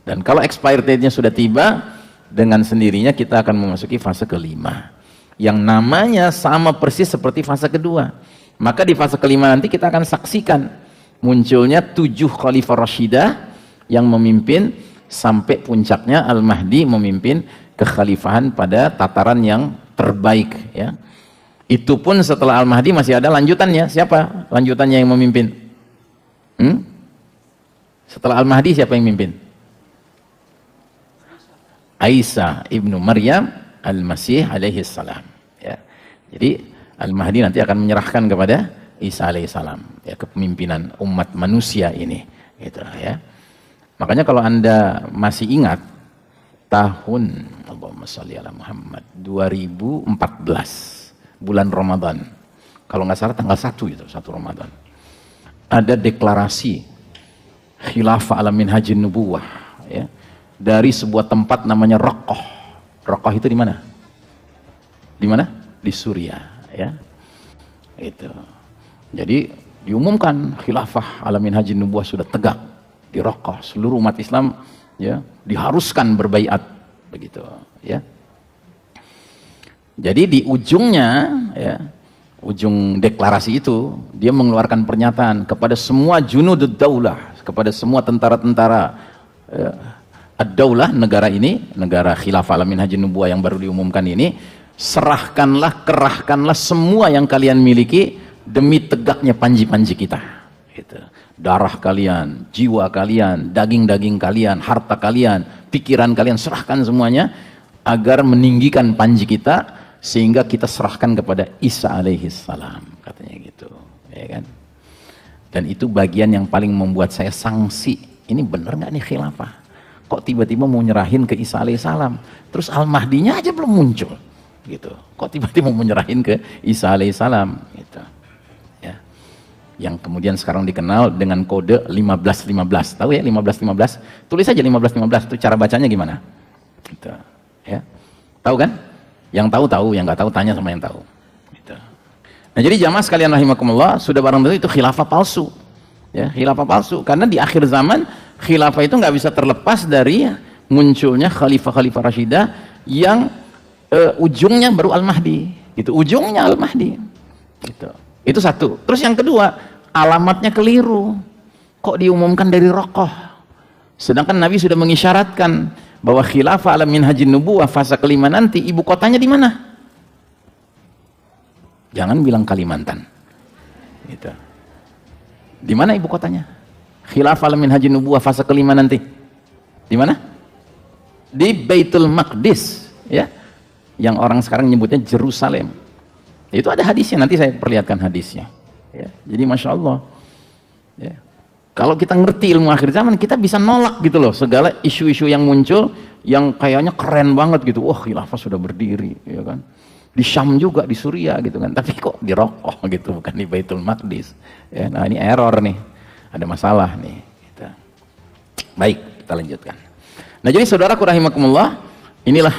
Dan kalau expire date-nya sudah tiba, dengan sendirinya kita akan memasuki fase kelima yang namanya sama persis seperti fase kedua. Maka di fase kelima nanti kita akan saksikan munculnya 7 khalifah Rashidah yang memimpin sampai puncaknya Al-Mahdi memimpin kekhalifahan pada tataran yang terbaik, ya. Itu pun setelah Al-Mahdi masih ada lanjutannya. Siapa lanjutannya yang memimpin? Setelah Al-Mahdi siapa yang memimpin? Isa ibnu Maryam Al-Masih alaihi salam, ya. Jadi Al-Mahdi nanti akan menyerahkan kepada Isa alaihi salam, ya, kepemimpinan umat manusia ini, gitu, ya. Makanya kalau Anda masih ingat tahun Allahumma sholli ala Muhammad 2014 bulan Ramadan, kalau nggak salah tanggal 1 itu, 1 Ramadan, ada deklarasi khilafah ala minhajin nubuwah, ya, dari sebuah tempat namanya Raqqah. Raqqah itu di mana? Di mana? Di Suriah, ya. Itu. Jadi diumumkan khilafah ala minhajin nubuwah sudah tegak di Raqqah. Seluruh umat Islam, ya, diharuskan berbaiat, begitu, ya. Jadi di ujungnya, ya, ujung deklarasi itu dia mengeluarkan pernyataan kepada semua junudud daulah, kepada semua tentara-tentara, ya, ad-daulah, negara ini, negara khilafah ala minhajin nubuwah yang baru diumumkan ini, serahkanlah, kerahkanlah semua yang kalian miliki demi tegaknya panji-panji kita, gitu. Darah kalian, jiwa kalian, daging-daging kalian, harta kalian, pikiran kalian, serahkan semuanya agar meninggikan panji kita, sehingga kita serahkan kepada Isa alaihi salam, katanya gitu, ya kan. Dan itu bagian yang paling membuat saya sangsi, ini bener nggak nih khilafah? Kok tiba-tiba mau nyerahin ke Isa alaihi salam, terus Al-Mahdinya aja belum muncul, gitu. Kok tiba-tiba mau nyerahin ke Isa alaihi salam, gitu, ya. Yang kemudian sekarang dikenal dengan kode 1515. Tahu ya 1515? Tulis aja 1515, itu cara bacanya gimana? Gitu, ya. Tahu kan? Yang tahu, yang nggak tahu tanya sama yang tahu, gitu. Nah, jadi jamaah sekalian rahimakumullah, sudah barang tentu itu khilafah palsu, ya, khilafah palsu, karena di akhir zaman khilafah itu nggak bisa terlepas dari munculnya khalifah-khalifah Rashidah yang ujungnya baru Al-Mahdi, gitu, ujungnya Al-Mahdi, gitu. Itu satu. Terus yang kedua, alamatnya keliru. Kok diumumkan dari Raqqah, sedangkan Nabi sudah mengisyaratkan bahwa khilafah ala minhajin nubuwah fase kelima nanti ibu kotanya di mana? Jangan bilang Kalimantan, gitu. Di mana ibu kotanya? Khilafah ala minhajin nubuwah fase kelima nanti di mana? Di Baitul Maqdis, ya, yang orang sekarang nyebutnya Jerusalem. Itu ada hadisnya, nanti saya perlihatkan hadisnya, ya. Jadi masya Allah, ya. Kalau kita ngerti ilmu akhir zaman, kita bisa nolak gitu loh segala isu-isu yang muncul yang kayaknya keren banget gitu. Wah, khilafah sudah berdiri, ya kan? Di Syam juga, di Suriah gitu kan. Tapi kok di Raqqah gitu, bukan di Baitul Maqdis. Ya, nah ini error nih, ada masalah nih. Gitu. Baik, kita lanjutkan. Nah jadi saudaraku rahimakumullah, inilah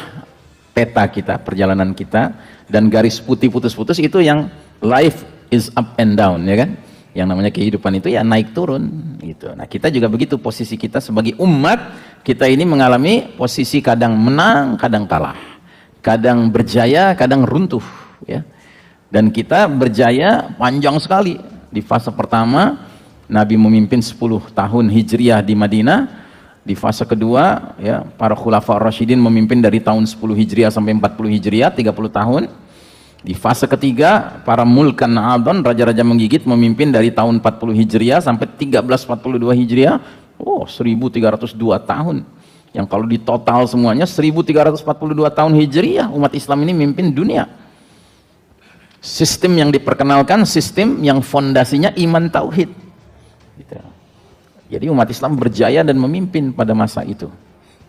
peta kita, perjalanan kita, dan garis putih putus-putus itu yang life is up and down, ya kan? Yang namanya kehidupan itu ya naik turun, gitu. Nah kita juga begitu, posisi kita sebagai umat, kita ini mengalami posisi kadang menang, kadang kalah, kadang berjaya, kadang runtuh, ya. Dan kita berjaya panjang sekali. Di fase pertama Nabi memimpin 10 tahun Hijriah di Madinah. Di fase kedua, ya, para khulafa Rasyidin memimpin dari tahun 10 Hijriah sampai 40 Hijriah, 30 tahun. Di fase ketiga, para mulkan adon, raja-raja menggigit, memimpin dari tahun 40 Hijriah sampai 1342 Hijriah. Oh, 1302 tahun. Yang kalau di total semuanya 1342 tahun Hijriah umat Islam ini memimpin dunia. Sistem yang diperkenalkan, sistem yang fondasinya iman tauhid, gitu. Jadi umat Islam berjaya dan memimpin pada masa itu,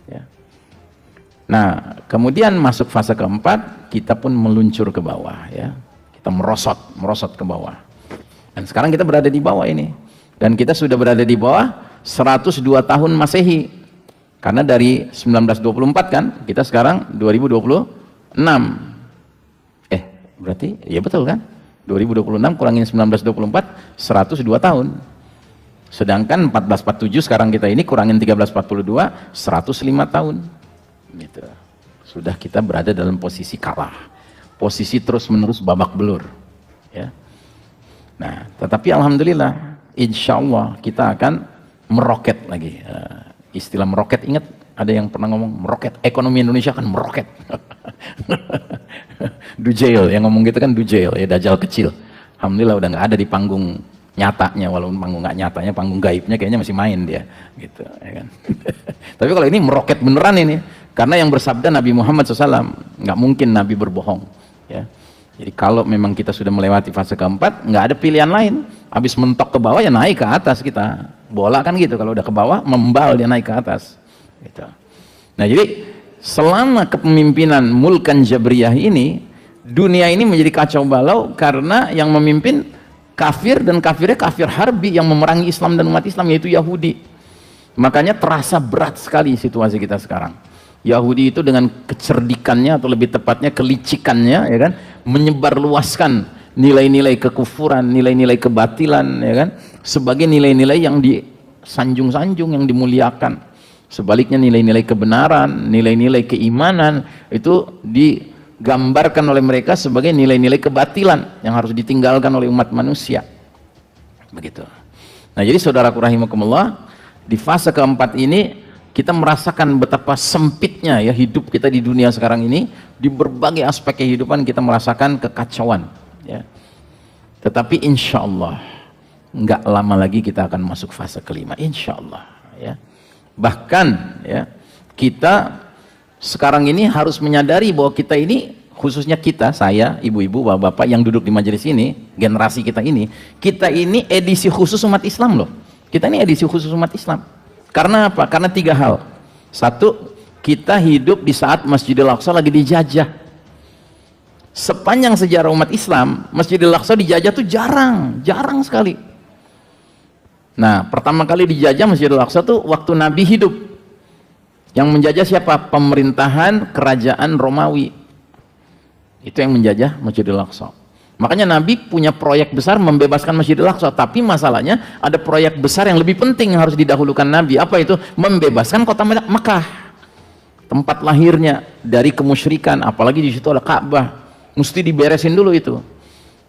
ya. Nah kemudian masuk fase keempat, kita pun meluncur ke bawah, ya. Kita merosot ke bawah, dan sekarang kita berada di bawah ini, dan kita sudah berada di bawah 102 tahun Masehi, karena dari 1924 kan, kita sekarang 2026. Berarti ya betul kan, 2026 kurangin 1924, 102 tahun. Sedangkan 1447 sekarang kita ini kurangin 1342, 105 tahun, gitu. Sudah kita berada dalam posisi kalah, posisi terus-menerus babak belur. Ya. Nah, tetapi alhamdulillah, insya Allah kita akan meroket lagi. Istilah meroket, ingat ada yang pernah ngomong meroket, ekonomi Indonesia akan meroket. Dujail yang ngomong gitu kan, Dujail ya, dajjal kecil. Alhamdulillah udah nggak ada di panggung nyatanya, walaupun panggung nggak nyatanya, panggung gaibnya kayaknya masih main dia, gitu, ya kan. Tapi kalau ini meroket beneran ini, karena yang bersabda Nabi Muhammad SAW, nggak mungkin Nabi berbohong, ya. Jadi kalau memang kita sudah melewati fase keempat, nggak ada pilihan lain. Habis mentok ke bawah ya naik ke atas kita. Bola kan gitu, kalau udah ke bawah membal dia naik ke atas. Gitu. Nah jadi selama kepemimpinan Mulkan Jabriyah ini, dunia ini menjadi kacau balau karena yang memimpin kafir, dan kafirnya kafir harbi yang memerangi Islam dan umat Islam, yaitu Yahudi. Makanya terasa berat sekali situasi kita sekarang. Yahudi itu dengan kecerdikannya, atau lebih tepatnya kelicikannya, ya kan, menyebarluaskan nilai-nilai kekufuran, nilai-nilai kebatilan, ya kan, sebagai nilai-nilai yang disanjung-sanjung, yang dimuliakan. Sebaliknya nilai-nilai kebenaran, nilai-nilai keimanan itu digambarkan oleh mereka sebagai nilai-nilai kebatilan yang harus ditinggalkan oleh umat manusia. Begitu. Nah, jadi saudaraku rahimakumullah, di fase keempat ini kita merasakan betapa sempitnya ya hidup kita di dunia sekarang ini. Di berbagai aspek kehidupan kita merasakan kekacauan, ya. Tetapi insya Allah nggak lama lagi kita akan masuk fase kelima, insya Allah, ya. Bahkan ya, kita sekarang ini harus menyadari bahwa kita ini, khususnya kita, saya, ibu-ibu, bapak-bapak yang duduk di majelis ini, generasi kita ini edisi khusus umat Islam loh. Kita ini edisi khusus umat Islam. Karena apa? Karena 3 hal. Satu, kita hidup di saat Masjidil Aqsa lagi dijajah. Sepanjang sejarah umat Islam, Masjidil Aqsa dijajah tuh jarang sekali. Nah, pertama kali dijajah Masjidil Aqsa tuh waktu Nabi hidup. Yang menjajah siapa? Pemerintahan kerajaan Romawi. Itu yang menjajah Masjidil Aqsa. Makanya Nabi punya proyek besar membebaskan Masjidil Aqsa, tapi masalahnya ada proyek besar yang lebih penting yang harus didahulukan Nabi. Apa itu? Membebaskan kota Mekah, tempat lahirnya dari kemusyrikan, apalagi di situ ada Ka'bah. Mesti diberesin dulu itu.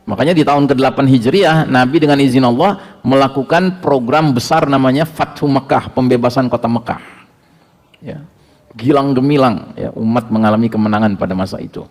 Makanya di tahun ke-8 Hijriah, Nabi dengan izin Allah melakukan program besar namanya Fathu Mekah, pembebasan kota Mekah. Ya. Gilang gemilang ya, umat mengalami kemenangan pada masa itu.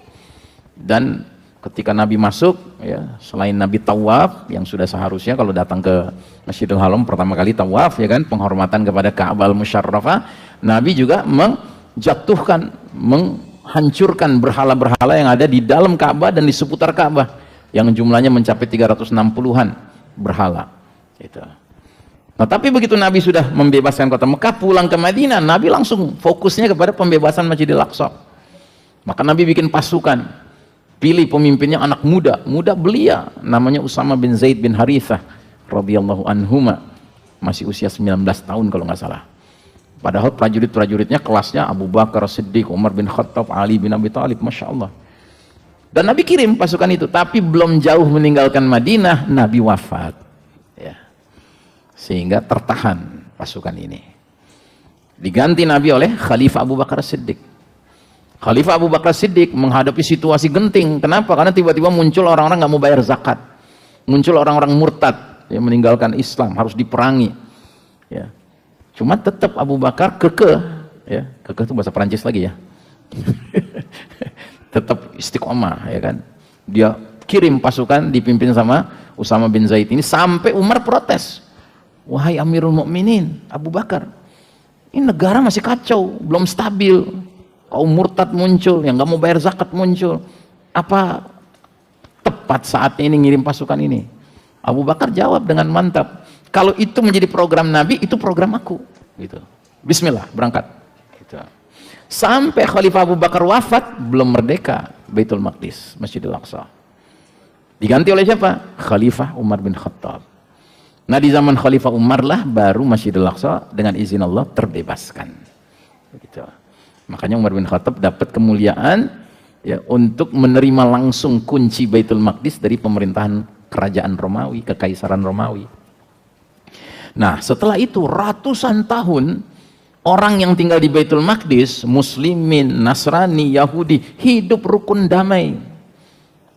Dan ketika Nabi masuk, ya, selain Nabi tawaf yang sudah seharusnya kalau datang ke Masjidil Haram pertama kali tawaf, ya kan, penghormatan kepada Ka'bah Musyarrafah, Nabi juga menjatuhkan, menghancurkan berhala-berhala yang ada di dalam Ka'bah dan di seputar Ka'bah yang jumlahnya mencapai 360-an berhala. Itu. Nah, tapi begitu Nabi sudah membebaskan kota Mekah, pulang ke Madinah, Nabi langsung fokusnya kepada pembebasan Masjidil Aqsa. Maka Nabi bikin pasukan, pilih pemimpinnya anak muda belia, namanya Usama bin Zaid bin Harithah radhiyallahu anhuma, masih usia 19 tahun kalau nggak salah. Padahal prajurit-prajuritnya kelasnya Abu Bakar Siddiq, Umar bin Khattab, Ali bin Abi Thalib, Masya Allah. Dan Nabi kirim pasukan itu, tapi belum jauh meninggalkan Madinah, Nabi wafat, ya. Sehingga tertahan pasukan ini. Diganti Nabi oleh Khalifah Abu Bakar Siddiq. Khalifah Abu Bakar Siddiq menghadapi situasi genting. Kenapa? Karena tiba-tiba muncul orang-orang nggak mau bayar zakat, muncul orang-orang murtad yang meninggalkan Islam, harus diperangi. Ya. Cuma tetap Abu Bakar kekeh, ya, kekeh itu bahasa Perancis lagi ya. Tetap istiqomah, ya kan. Dia kirim pasukan dipimpin sama Usama bin Zaid ini, sampai Umar protes. Wahai Amirul Mukminin, Abu Bakar, ini negara masih kacau, belum stabil. Kaum murtad muncul, yang nggak mau bayar zakat muncul. Apa tepat saatnya ini ngirim pasukan ini? Abu Bakar jawab dengan mantap, kalau itu menjadi program Nabi, itu program aku. Gitu. Bismillah, berangkat. Gitu. Sampai Khalifah Abu Bakar wafat, belum merdeka Baitul Maqdis, Masjidil Aqsa. Diganti oleh siapa? Khalifah Umar bin Khattab. Nah, di zaman Khalifah Umar lah baru Masjidil Aqsa dengan izin Allah terbebaskan. Begitu. Makanya Umar bin Khattab dapat kemuliaan ya untuk menerima langsung kunci Baitul Maqdis dari pemerintahan kerajaan Romawi, kekaisaran Romawi. Nah, setelah itu ratusan tahun orang yang tinggal di Baitul Maqdis, Muslimin, Nasrani, Yahudi, hidup rukun damai,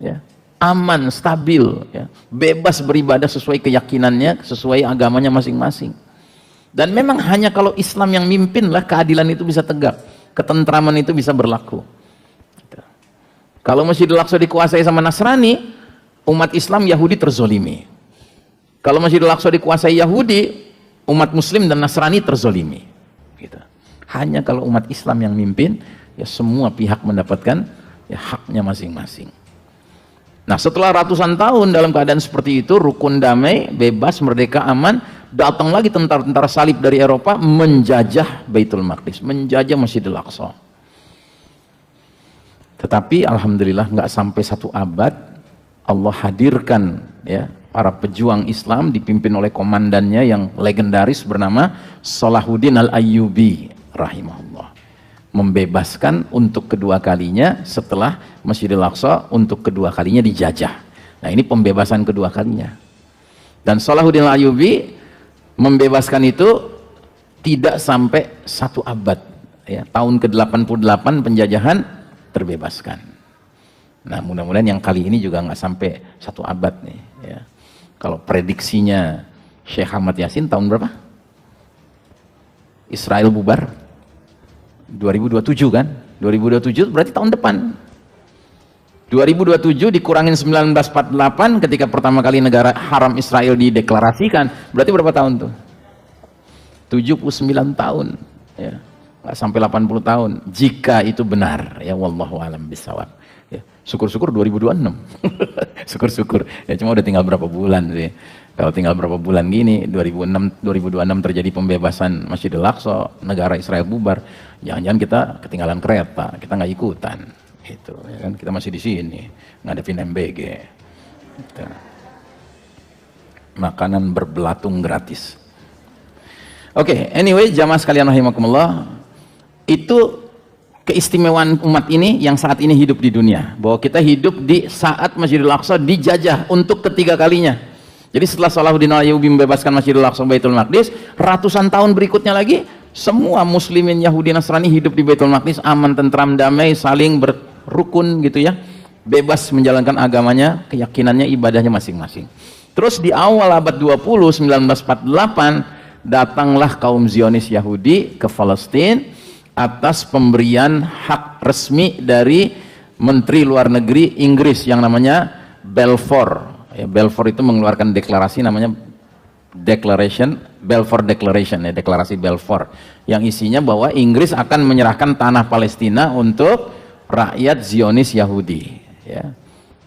ya, aman, stabil, ya, bebas beribadah sesuai keyakinannya, sesuai agamanya masing-masing. Dan memang hanya kalau Islam yang mimpin lah keadilan itu bisa tegak, ketentraman itu bisa berlaku. Kalau Masjidil Aqsa dikuasai sama Nasrani, umat Islam Yahudi terzolimi. Kalau Masjidil Aqsa dikuasai Yahudi, umat Muslim dan Nasrani terzolimi. Gitu. Hanya kalau umat Islam yang mimpin, ya semua pihak mendapatkan ya haknya masing-masing. Nah, setelah ratusan tahun dalam keadaan seperti itu, rukun damai, bebas, merdeka, aman, datang lagi tentara-tentara salib dari Eropa menjajah Baitul Maqdis, menjajah Masjidil Aqsa. Tetapi alhamdulillah nggak sampai 1 abad Allah hadirkan ya para pejuang Islam dipimpin oleh komandannya yang legendaris bernama Salahuddin Al-Ayyubi rahimahullah, membebaskan untuk kedua kalinya setelah Masjidil Aqsa untuk kedua kalinya dijajah. Nah, ini pembebasan kedua kalinya. Dan Salahuddin Al-Ayyubi membebaskan itu tidak sampai 1 abad ya, tahun ke-88 penjajahan terbebaskan. Nah, mudah-mudahan yang kali ini juga nggak sampai 1 abad nih ya. Kalau prediksinya Syekh Ahmad Yasin tahun berapa? Israel bubar 2027 kan? 2027 berarti tahun depan. 2027 dikurangin 1948 ketika pertama kali negara haram Israel dideklarasikan, berarti berapa tahun tuh? 79 tahun ya. Nggak sampai 80 tahun jika itu benar ya, wallahu alam bisawab ya. Syukur-syukur 2026 syukur-syukur ya, cuma udah tinggal berapa bulan sih. Kalau tinggal berapa bulan gini 2026 terjadi pembebasan Masjidil Aqsa, negara Israel bubar, jangan-jangan kita ketinggalan kereta, kita nggak ikutan itu ya kan, kita masih di sini ngadepin MBG gitu. Makanan berbelatung gratis. Oke, anyway, jamaah sekalian rahimakumullah, itu keistimewaan umat ini yang saat ini hidup di dunia, bahwa kita hidup di saat Masjidil Aqsa dijajah untuk ketiga kalinya. Jadi setelah Salahuddin Al-Ayyubi membebaskan Masjidil Aqsa Baitul Maqdis, ratusan tahun berikutnya lagi semua muslimin Yahudi Nasrani hidup di Baitul Maqdis aman, tentram, damai, saling berrukun gitu ya, bebas menjalankan agamanya, keyakinannya, ibadahnya masing-masing. Terus di awal abad 20 1948 datanglah kaum Zionis Yahudi ke Palestina atas pemberian hak resmi dari Menteri Luar Negeri Inggris yang namanya Balfour. Ya, Balfour itu mengeluarkan deklarasi namanya Balfour Declaration, ya, deklarasi Balfour, yang isinya bahwa Inggris akan menyerahkan tanah Palestina untuk rakyat Zionis Yahudi. Ya.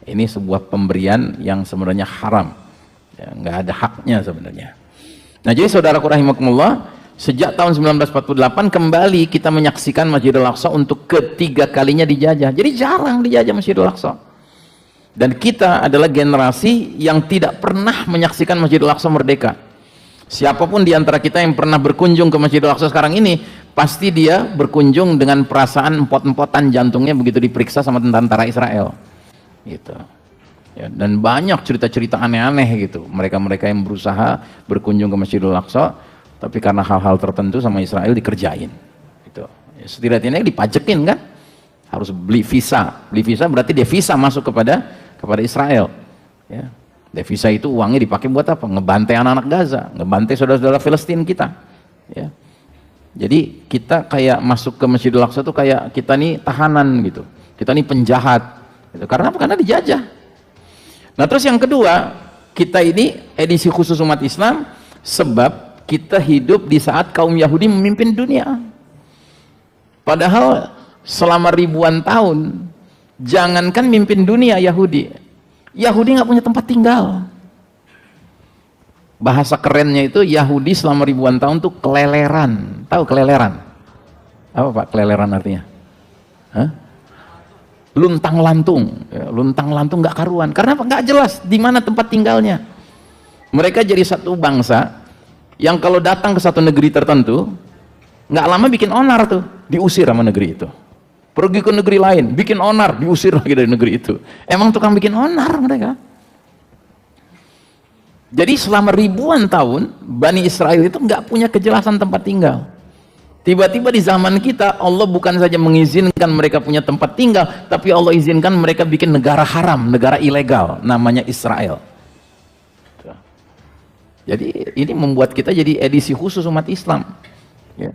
Ini sebuah pemberian yang sebenarnya haram, ya, nggak ada haknya sebenarnya. Nah, jadi saudaraku rahimakumullah, sejak tahun 1948 kembali kita menyaksikan Masjidil Aqsa untuk ketiga kalinya dijajah. Jadi jarang dijajah Masjidil Aqsa. Dan kita adalah generasi yang tidak pernah menyaksikan Masjidil Aqsa merdeka. Siapapun di antara kita yang pernah berkunjung ke Masjidil Aqsa sekarang ini, pasti dia berkunjung dengan perasaan empot-empotan jantungnya begitu diperiksa sama tentara Israel. Gitu. Ya, dan banyak cerita-cerita aneh-aneh gitu. Mereka-mereka yang berusaha berkunjung ke Masjidil Aqsa, tapi karena hal-hal tertentu sama Israel dikerjain gitu. Ya, setidaknya dipajekin kan, harus beli visa berarti devisa masuk kepada Israel ya. Devisa itu uangnya dipakai buat apa? Ngebantai anak-anak Gaza, ngebantai saudara-saudara Palestina kita ya. Jadi kita kayak masuk ke Masjidil Aqsa tuh kayak kita nih tahanan gitu, kita nih penjahat gitu. Karena apa? Karena dijajah. Nah, terus yang kedua, kita ini edisi khusus umat Islam sebab kita hidup di saat kaum Yahudi memimpin dunia. Padahal selama ribuan tahun, jangankan mimpin dunia Yahudi nggak punya tempat tinggal. Bahasa kerennya itu Yahudi selama ribuan tahun tuh keleleran. Tahu keleleran? Apa Pak keleleran artinya? Hah? Luntang lantung, ya, luntang lantung nggak karuan. Karena apa? Nggak jelas di mana tempat tinggalnya. Mereka jadi satu bangsa yang kalau datang ke satu negeri tertentu nggak lama bikin onar tuh, diusir sama negeri itu, pergi ke negeri lain bikin onar, diusir lagi dari negeri itu. Emang tukang bikin onar mereka. Jadi selama ribuan tahun Bani Israel itu nggak punya kejelasan tempat tinggal, Tiba-tiba di zaman kita Allah bukan saja mengizinkan mereka punya tempat tinggal, tapi Allah izinkan mereka bikin negara haram, negara ilegal, namanya Israel. Jadi ini membuat kita jadi edisi khusus umat Islam. Ya.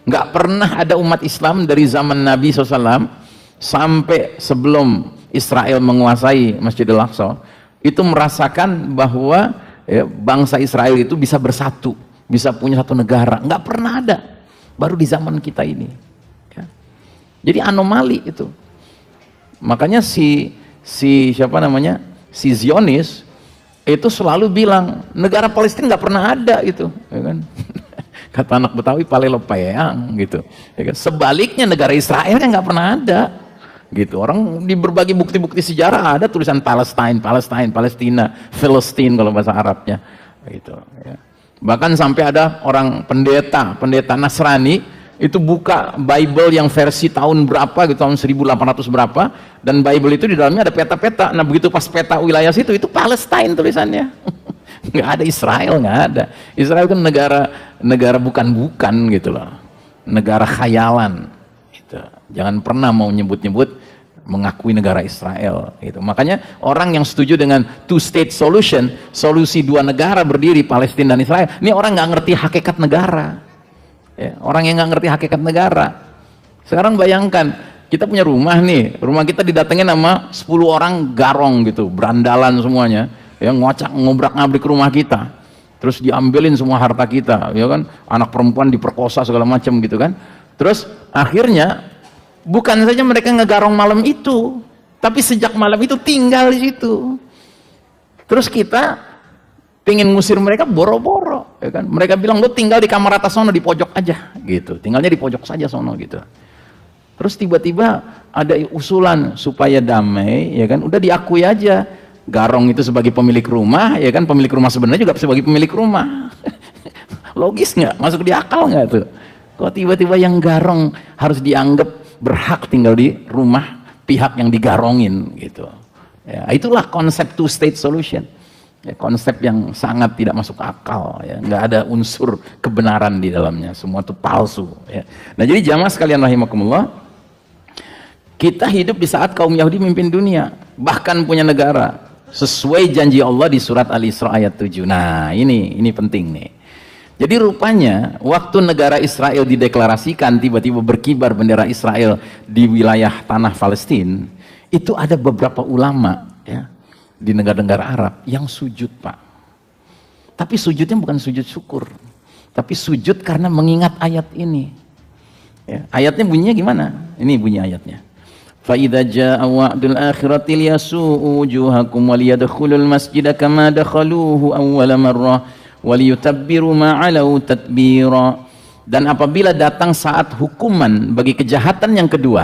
Nggak pernah ada umat Islam dari zaman Nabi SAW sampai sebelum Israel menguasai Masjidil Aqsa itu merasakan bahwa ya, bangsa Israel itu bisa bersatu, bisa punya satu negara. Nggak pernah ada, baru di zaman kita ini. Ya. Jadi anomali itu. Makanya si Zionis itu selalu bilang negara Palestina nggak pernah ada gitu, ya kan? Kata anak Betawi palelopeang gitu, ya kan? Sebaliknya negara Israel yang nggak pernah ada gitu. Orang di berbagai bukti-bukti sejarah ada tulisan Palestina, Palestine kalau bahasa Arabnya gitu, ya. Bahkan sampai ada orang pendeta Nasrani itu buka Bible yang versi tahun berapa gitu, tahun 1800 berapa, dan Bible itu di dalamnya ada peta-peta. Nah begitu pas peta wilayah situ itu Palestine tulisannya. Nggak ada Israel, nggak ada. Israel kan negara bukan gitu loh, negara khayalan gitu. Jangan pernah mau nyebut-nyebut mengakui negara Israel gitu. Makanya orang yang setuju dengan two state solution, solusi dua negara berdiri Palestina dan Israel, ini orang nggak ngerti hakikat negara. Ya, orang yang nggak ngerti hakikat negara. Sekarang bayangkan, kita punya rumah nih, rumah kita didatengin sama 10 orang garong gitu, berandalan semuanya, yang ngobrak-ngabrik rumah kita, terus diambilin semua harta kita, ya kan, anak perempuan diperkosa segala macam gitu kan. Terus akhirnya bukan saja mereka ngegarong malam itu, tapi sejak malam itu tinggal di situ. Terus kita pengen ngusir mereka boro-boro, ya kan? Mereka bilang lo tinggal di kamar atas sono, di pojok aja gitu, tinggalnya di pojok saja sono gitu. Terus tiba-tiba ada usulan supaya damai, ya kan? Udah diakui aja garong itu sebagai pemilik rumah, ya kan? Pemilik rumah sebenarnya juga sebagai pemilik rumah. Logis nggak? Masuk di akal nggak tuh? Kok tiba-tiba yang garong harus dianggap berhak tinggal di rumah pihak yang digarongin gitu? Ya, itulah konsep two state solution. Ya, konsep yang sangat tidak masuk akal, ya. Nggak ada unsur kebenaran di dalamnya, semua itu palsu, ya. Nah jadi jamaah sekalian rahimakumullah, kita hidup di saat kaum Yahudi memimpin dunia, bahkan punya negara sesuai janji Allah di surat Al-Isra ayat 7. Nah ini penting nih. Jadi rupanya waktu negara Israel dideklarasikan, tiba-tiba berkibar bendera Israel di wilayah tanah Palestina, itu ada beberapa ulama, ya, di negara-negara Arab yang sujud, Pak. Tapi sujudnya bukan sujud syukur, tapi sujud karena mengingat ayat ini, ya. Ayatnya bunyinya gimana? Ini bunyi ayatnya, fa idza jaa wa'dul akhirati liyasu'u wujuhakum wa liyadkhulul masjida kama dakhaluhu awwala marrah wa liyutabbiru ma 'alau tatbira. Dan apabila datang saat hukuman bagi kejahatan yang kedua,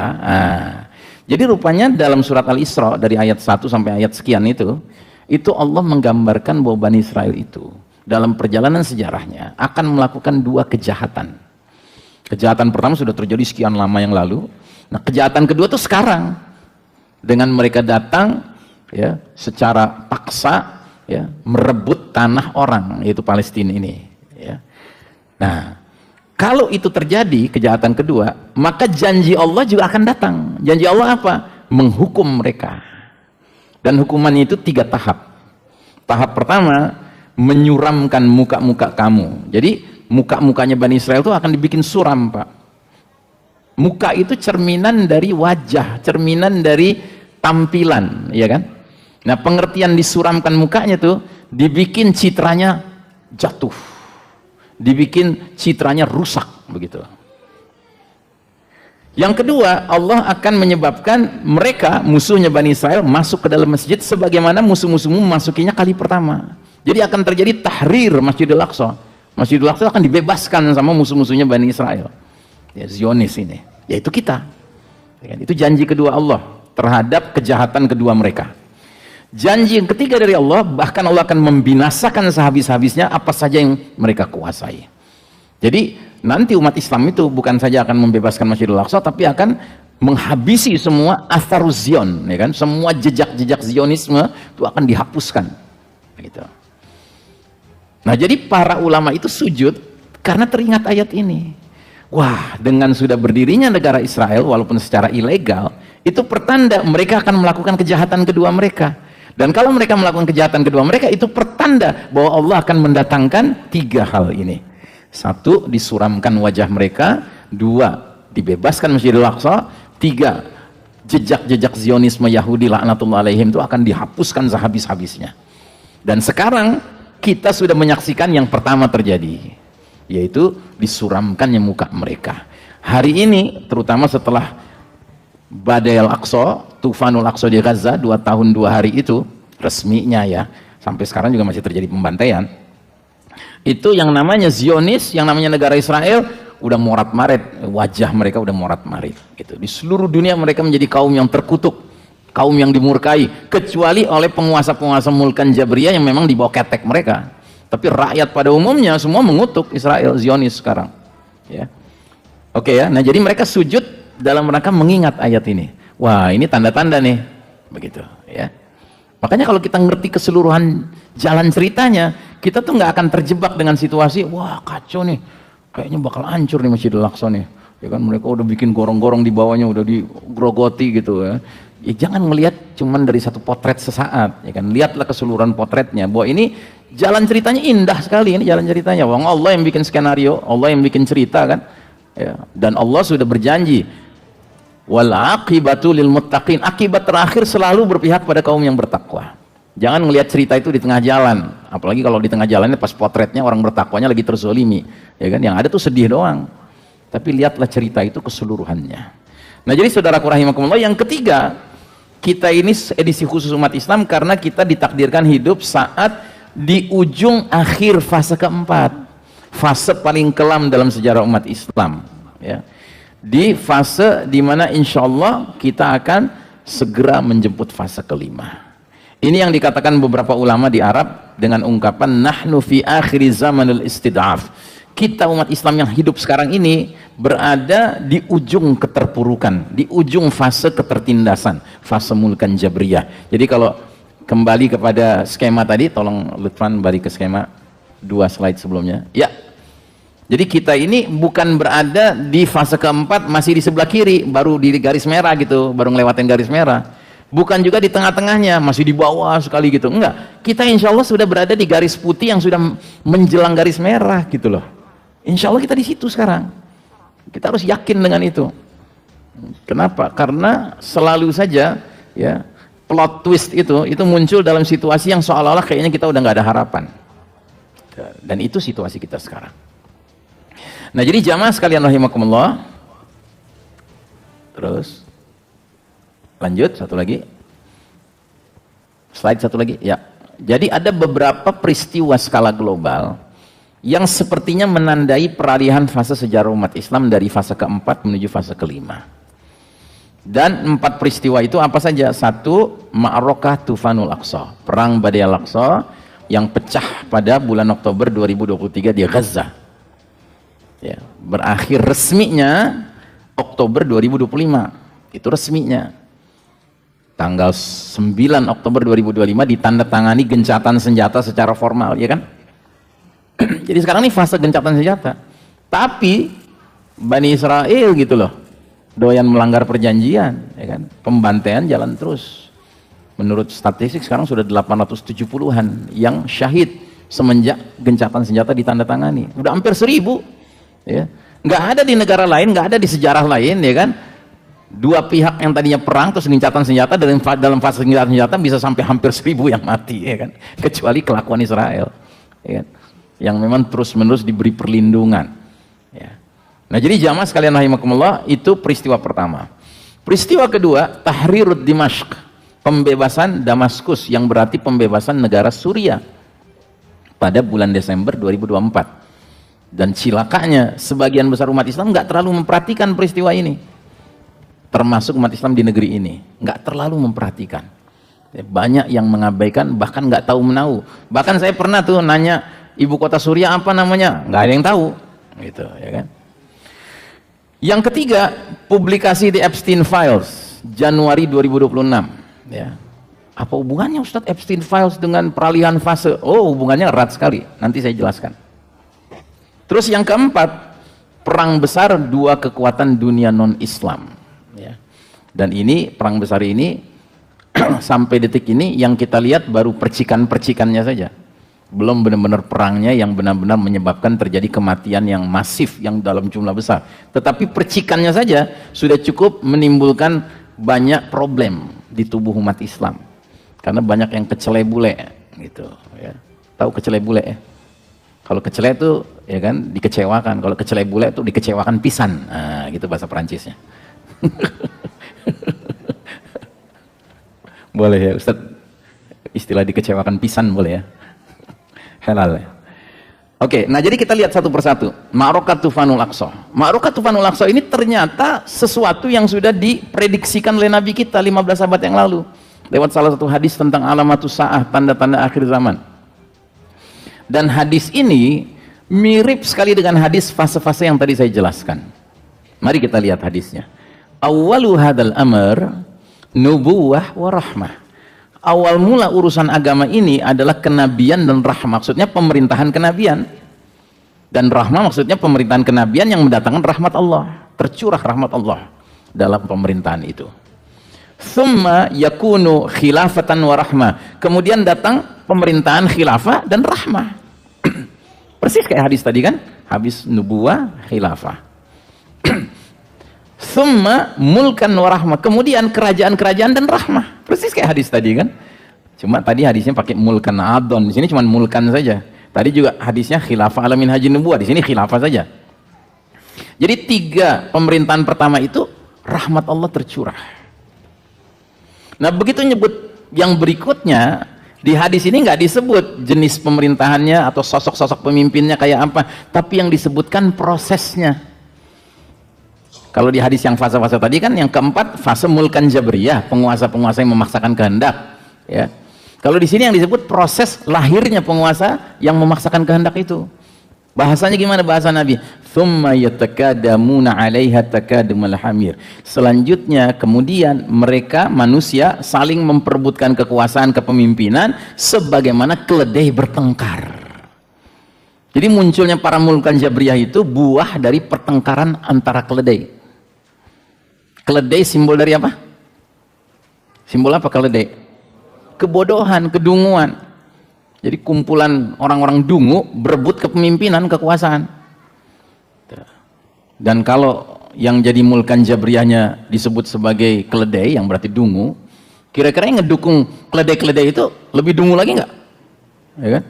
jadi rupanya dalam surat Al-Isra dari ayat 1 sampai ayat sekian itu Allah menggambarkan bahwa Bani Israel itu dalam perjalanan sejarahnya akan melakukan dua kejahatan. Kejahatan pertama sudah terjadi sekian lama yang lalu. Nah, kejahatan kedua itu sekarang dengan mereka datang, ya, secara paksa, ya, merebut tanah orang, yaitu Palestina ini, ya. Nah, kalau itu terjadi kejahatan kedua, maka janji Allah juga akan datang. Janji Allah apa? Menghukum mereka. Dan hukumannya itu 3 tahap. Tahap pertama, menyuramkan muka-muka kamu. Jadi muka-mukanya Bani Israel itu akan dibikin suram, Pak. Muka itu cerminan dari wajah, cerminan dari tampilan, ya kan? Nah, pengertian disuramkan mukanya tuh dibikin citranya jatuh, dibikin citranya rusak begitu. Yang kedua, Allah akan menyebabkan mereka, musuhnya Bani Israel, masuk ke dalam masjid sebagaimana musuh-musuhmu memasukinya kali pertama. Jadi akan terjadi tahrir Masjidil Aqsa. Masjidil Aqsa akan dibebaskan sama musuh-musuhnya Bani Israel, ya, Zionis ini, yaitu kita. Itu janji kedua Allah terhadap kejahatan kedua mereka. Janji yang ketiga dari Allah, bahkan Allah akan membinasakan sehabis-habisnya apa saja yang mereka kuasai. Jadi nanti umat Islam itu bukan saja akan membebaskan Masjidil Aqsa, tapi akan menghabisi semua atharuz Zion, ya kan? Semua jejak-jejak Zionisme itu akan dihapuskan, gitu. Nah, jadi para ulama itu sujud karena teringat ayat ini. Wah, dengan sudah berdirinya negara Israel walaupun secara ilegal, itu pertanda mereka akan melakukan kejahatan kedua mereka. Dan kalau mereka melakukan kejahatan kedua mereka, itu pertanda bahwa Allah akan mendatangkan 3 hal ini. 1, disuramkan wajah mereka. 2, dibebaskan Masjidil Aqsa. 3, jejak-jejak Zionisme Yahudi laknatullah alaihim itu akan dihapuskan sehabis-habisnya. Dan sekarang kita sudah menyaksikan yang pertama terjadi, yaitu disuramkannya muka mereka. Hari ini, terutama setelah Badai Al-Aqsa, Tufanul Aqsa di Gaza, 2 tahun 2 hari itu, resminya ya, sampai sekarang juga masih terjadi pembantaian. Itu yang namanya Zionis, yang namanya negara Israel, udah morat-marit, wajah mereka udah morat-marit. Gitu. Di seluruh dunia mereka menjadi kaum yang terkutuk, kaum yang dimurkai, kecuali oleh penguasa-penguasa Mulkan Jabriyah yang memang dibawa ketek mereka. Tapi rakyat pada umumnya semua mengutuk Israel, Zionis sekarang. Ya. Oke ya, nah jadi mereka sujud dalam rangka mengingat ayat ini. Wah, ini tanda-tanda nih, begitu ya. Makanya kalau kita ngerti keseluruhan jalan ceritanya, kita tuh nggak akan terjebak dengan situasi, wah kacau nih, kayaknya bakal hancur nih Masjidil Aqsa nih. Ya kan, mereka udah bikin gorong-gorong di bawahnya, udah digrogoti gitu ya. Ya jangan melihat cuman dari satu potret sesaat, ya kan. Lihatlah keseluruhan potretnya, bahwa ini jalan ceritanya indah sekali, ini jalan ceritanya. Wong Allah yang bikin skenario, Allah yang bikin cerita kan. Ya. Dan Allah sudah berjanji, wal aqibatu lil muttaqin, akibat terakhir selalu berpihak pada kaum yang bertakwa. Jangan melihat cerita itu di tengah jalan, apalagi kalau di tengah jalannya pas potretnya orang bertakwanya lagi terzolimi, ya kan, yang ada tuh sedih doang. Tapi lihatlah cerita itu keseluruhannya. Nah jadi saudaraku rahimakumullah, yang ketiga, kita ini edisi khusus umat Islam karena kita ditakdirkan hidup saat di ujung akhir fase keempat, fase paling kelam dalam sejarah umat Islam ya. Di fase dimana insya Allah kita akan segera menjemput fase kelima. Ini yang dikatakan beberapa ulama di Arab dengan ungkapan nahnu fi akhiri zamanul istid'af. Kita umat Islam yang hidup sekarang ini berada di ujung keterpurukan, di ujung fase ketertindasan, fase Mulkan Jabriyah. Jadi kalau kembali kepada skema tadi, tolong Lutfan balik ke skema 2 slide sebelumnya ya. Jadi kita ini bukan berada di fase keempat masih di sebelah kiri, baru di garis merah gitu, baru ngelewatin garis merah. Bukan juga di tengah-tengahnya, masih di bawah sekali gitu. Enggak, kita insya Allah sudah berada di garis putih yang sudah menjelang garis merah gitu loh. Insya Allah kita di situ sekarang. Kita harus yakin dengan itu. Kenapa? Karena selalu saja ya plot twist itu muncul dalam situasi yang seolah-olah kayaknya kita udah nggak ada harapan. Dan itu situasi kita sekarang. Nah jadi jamaah sekalian rahimakumullah, terus lanjut satu lagi, slide satu lagi ya. Jadi ada beberapa peristiwa skala global yang sepertinya menandai peralihan fase sejarah umat Islam dari fase keempat menuju fase kelima. Dan 4 peristiwa itu apa saja? 1, Ma'arakah Tufanul Aqsa, perang Badai Al-Aqsa yang pecah pada bulan Oktober 2023 di Gaza. Ya, berakhir resminya Oktober 2025. Itu resminya. Tanggal 9 Oktober 2025 ditandatangani gencatan senjata secara formal, ya kan? Jadi sekarang ini fase gencatan senjata. Tapi Bani Israel gitu loh, doyan melanggar perjanjian, ya kan? Pembantaian jalan terus. Menurut statistik sekarang sudah 870-an yang syahid semenjak gencatan senjata ditandatangani. Udah hampir 1000. Ya, nggak ada di negara lain, nggak ada di sejarah lain, ya kan? 2 pihak yang tadinya perang terus gencatan senjata, dalam fase gencatan senjata bisa sampai hampir 1000 yang mati, ya kan? Kecuali kelakuan Israel, ya kan? Yang memang terus-menerus diberi perlindungan. Ya. Nah jadi jamaah sekalian rahimakumullah, itu peristiwa pertama. Peristiwa kedua, Tahrirud Dimashq, pembebasan Damaskus, yang berarti pembebasan negara Suriah pada bulan Desember 2024. Dan cilakanya sebagian besar umat Islam nggak terlalu memperhatikan peristiwa ini, termasuk umat Islam di negeri ini nggak terlalu memperhatikan. Banyak yang mengabaikan, bahkan nggak tahu menahu. Bahkan saya pernah tuh nanya ibu kota Suriah apa namanya, nggak ada yang tahu gitu, ya kan. Yang ketiga, publikasi The Epstein Files Januari 2026 ya. Apa hubungannya Ustadz Epstein Files dengan peralihan fase? Oh, hubungannya erat sekali, nanti saya jelaskan. Terus yang keempat, perang besar dua kekuatan dunia non-Islam, ya. Dan ini perang besar ini sampai detik ini yang kita lihat baru percikan-percikannya saja, belum benar-benar perangnya yang benar-benar menyebabkan terjadi kematian yang masif yang dalam jumlah besar. Tetapi percikannya saja sudah cukup menimbulkan banyak problem di tubuh umat Islam, karena banyak yang kecele bule gitu, ya. Tahu kecele bule ya? Kalau kecele itu ya kan dikecewakan, kalau kecele bule itu dikecewakan pisan, nah, gitu bahasa Perancisnya. Boleh ya Ustaz, istilah dikecewakan pisan boleh ya, halal ya. Oke, nah jadi kita lihat satu persatu. Ma'rakatus Tufanul Aqsa. Ma'rakatus Tufanul Aqsa ini ternyata sesuatu yang sudah diprediksikan oleh Nabi kita 15 abad yang lalu lewat salah satu hadis tentang alamatus sa'ah, tanda-tanda akhir zaman. Dan hadis ini mirip sekali dengan hadis fase-fase yang tadi saya jelaskan. Mari kita lihat hadisnya. Awwalu hadzal amr nubuwah wa rahmah. Awal mula urusan agama ini adalah kenabian dan rahmah, maksudnya pemerintahan kenabian, dan rahmah maksudnya pemerintahan kenabian yang mendatangkan rahmat Allah, tercurah rahmat Allah dalam pemerintahan itu. Thumma yakunu khilafatan wa rahmah, kemudian datang pemerintahan khilafah dan rahmah. Persis kayak hadis tadi kan, habis nubuwah khilafah. Thumma mulkan wa rahmah, kemudian kerajaan-kerajaan dan rahmah. Persis kayak hadis tadi kan, cuma tadi hadisnya pakai mulkan adon, di sini cuma mulkan saja. Tadi juga hadisnya khilafah alamin haji nubuwah, di sini khilafah saja. Jadi tiga pemerintahan pertama itu rahmat Allah tercurah. Nah begitu nyebut yang berikutnya, di hadis ini nggak disebut jenis pemerintahannya atau sosok-sosok pemimpinnya kayak apa, tapi yang disebutkan prosesnya. Kalau di hadis yang fase-fase tadi kan yang keempat fase mulkan jabriyah, penguasa-penguasa yang memaksakan kehendak, ya. Kalau di sini yang disebut proses lahirnya penguasa yang memaksakan kehendak itu. Bahasanya gimana bahasa Nabi? Tsumma yatakadamuna 'alaiha takadumul hamir. Selanjutnya kemudian mereka manusia saling memperebutkan kekuasaan kepemimpinan sebagaimana keledai bertengkar. Jadi munculnya para mulkan jabriyah itu buah dari pertengkaran antara keledai. Keledai simbol dari apa? Simbol apa keledai? Kebodohan, kedunguan. Jadi kumpulan orang-orang dungu berebut kepemimpinan, kekuasaan. Dan kalau yang jadi mulkan jabriyahnya disebut sebagai keledai, yang berarti dungu, kira-kira yang ngedukung keledai-keledai itu lebih dungu lagi nggak? Ya kan?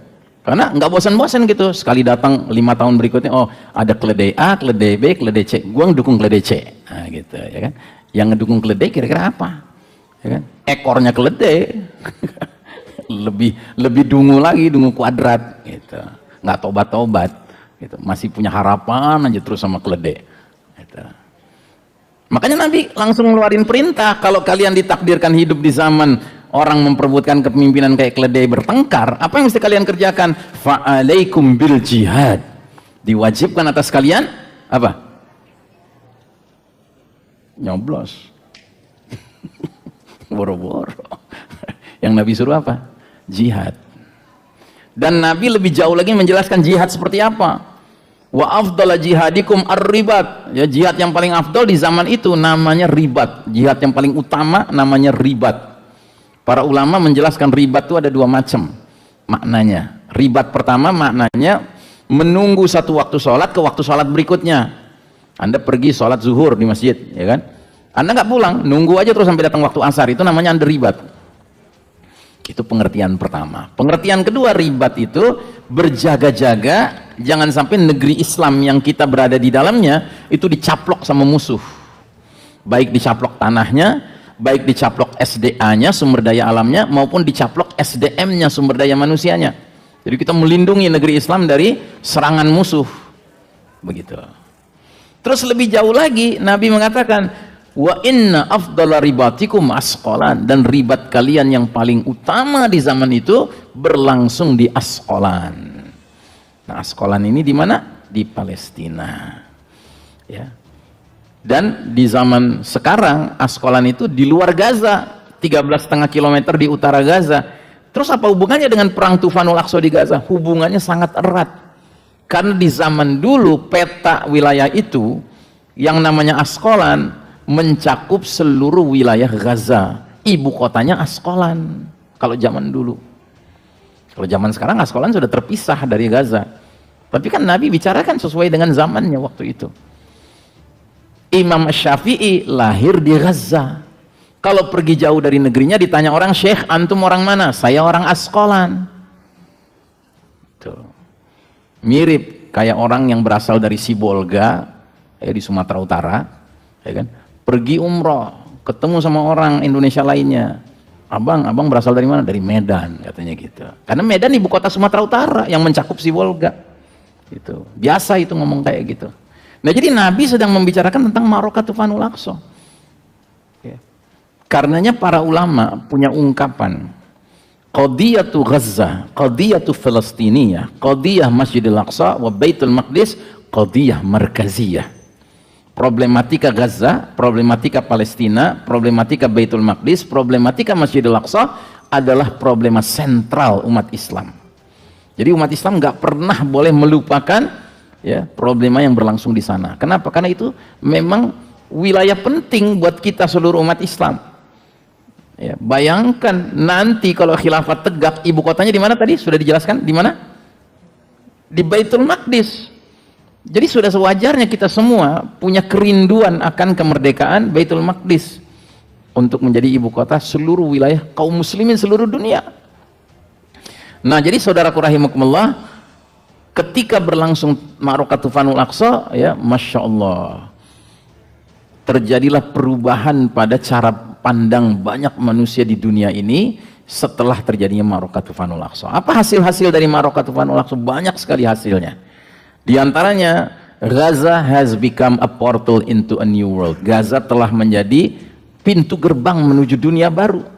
Karena nggak bosan-bosan gitu, sekali datang 5 tahun berikutnya, oh ada keledai A, keledai B, keledai C, gua ngedukung keledai C, nah gitu ya kan. Yang ngedukung keledai kira-kira apa? Ya kan? Ekornya keledai lebih dungu lagi, dungu kuadrat gitu, nggak tobat-tobat gitu, masih punya harapan aja terus sama keledai gitu. Makanya Nabi langsung ngeluarin perintah, kalau kalian ditakdirkan hidup di zaman orang memperebutkan kepemimpinan kayak keledai bertengkar, apa yang mesti kalian kerjakan? Fa'alaikum bil jihad, diwajibkan atas kalian apa? Nyoblos. Boro-boro. Yang Nabi suruh apa? Jihad. Dan Nabi lebih jauh lagi menjelaskan jihad seperti apa. Wa afdala jihadikum ar-ribat. Ya, jihad yang paling afdal di zaman itu namanya ribat. Jihad yang paling utama namanya ribat. Para ulama menjelaskan ribat itu ada 2 macam maknanya. Ribat pertama maknanya menunggu satu waktu sholat ke waktu sholat berikutnya. Anda pergi sholat zuhur di masjid, ya kan? Anda nggak pulang, nunggu aja terus sampai datang waktu asar, itu namanya Anda ribat. Itu pengertian pertama. Pengertian kedua, ribat itu berjaga-jaga, jangan sampai negeri Islam yang kita berada di dalamnya itu dicaplok sama musuh. Baik dicaplok tanahnya, baik dicaplok SDA-nya, sumber daya alamnya, maupun dicaplok SDM-nya, sumber daya manusianya. Jadi kita melindungi negeri Islam dari serangan musuh. Begitu. Terus lebih jauh lagi Nabi mengatakan, wa inna afdala ribatikum asqalan, dan ribat kalian yang paling utama di zaman itu berlangsung di Asqalan. Nah, Asqalan ini di mana? Di Palestina. Ya. Dan di zaman sekarang Asqalan itu di luar Gaza, 13,5 km di utara Gaza. Terus apa hubungannya dengan perang Tufanul Aqsa di Gaza? Hubungannya sangat erat. Karena di zaman dulu peta wilayah itu yang namanya Asqalan mencakup seluruh wilayah Gaza. Ibu kotanya Asqalan kalau zaman dulu. Kalau zaman sekarang Asqalan sudah terpisah dari Gaza. Tapi kan Nabi bicarakan sesuai dengan zamannya waktu itu. Imam Syafi'i lahir di Gaza. Kalau pergi jauh dari negerinya ditanya orang, "Syekh, antum orang mana?" "Saya orang Asqalan." Tuh. Mirip kayak orang yang berasal dari Sibolga di Sumatera Utara, ya kan? Pergi umroh, ketemu sama orang Indonesia lainnya. Abang berasal dari mana?" "Dari Medan," katanya gitu. Karena Medan ibu kota Sumatera Utara yang mencakup Sibolga. Gitu. Biasa itu ngomong kayak gitu. Nah, jadi Nabi sedang membicarakan tentang Ma'rakah Tufanul Aqsa. Ya. Karenanya para ulama punya ungkapan, qadiyatu Gaza, qadiyatu Palestina, qadiyah Masjidil Aqsa wa Baitul Maqdis, qadiyah markaziyah. Problematika Gaza, problematika Palestina, problematika Baitul Maqdis, problematika Masjidil Aqsa adalah problema sentral umat Islam. Jadi umat Islam nggak pernah boleh melupakan ya problema yang berlangsung di sana. Kenapa? Karena itu memang wilayah penting buat kita seluruh umat Islam. Ya, bayangkan nanti kalau khilafat tegak, ibu kotanya di mana tadi? Sudah dijelaskan di mana? Di Baitul Maqdis. Jadi sudah sewajarnya kita semua punya kerinduan akan kemerdekaan Baitul Maqdis untuk menjadi ibu kota seluruh wilayah kaum muslimin seluruh dunia. Nah, jadi saudaraku rahimakumullah, ketika berlangsung Ma'rakah Tufanul Aqsa, ya, Masya Allah, terjadilah perubahan pada cara pandang banyak manusia di dunia ini setelah terjadinya Ma'rakah Tufanul Aqsa. Apa hasil-hasil dari Ma'rakah Tufanul Aqsa? Banyak sekali hasilnya. Di antaranya, Gaza has become a portal into a new world. Gaza telah menjadi pintu gerbang menuju dunia baru.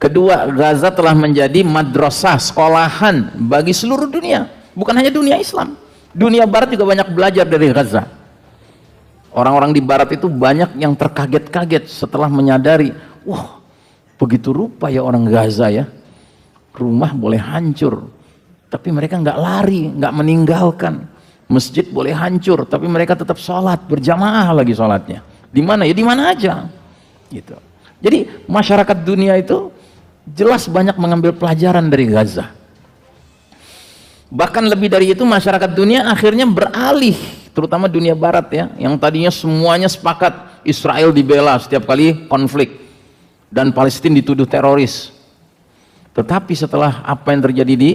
Kedua, Gaza telah menjadi madrasah, sekolahan bagi seluruh dunia, bukan hanya dunia Islam. Dunia Barat juga banyak belajar dari Gaza. Orang-orang di Barat itu banyak yang terkaget-kaget setelah menyadari, wah, begitu rupa ya orang Gaza ya. Rumah boleh hancur, tapi mereka nggak lari, nggak meninggalkan. Masjid boleh hancur, tapi mereka tetap sholat, berjamaah lagi sholatnya. Di mana ya? Di mana aja. Gitu. Jadi masyarakat dunia itu jelas banyak mengambil pelajaran dari Gaza. Bahkan lebih dari itu, masyarakat dunia akhirnya beralih, terutama dunia Barat ya, yang tadinya semuanya sepakat Israel dibela setiap kali konflik dan Palestina dituduh teroris. Tetapi setelah apa yang terjadi di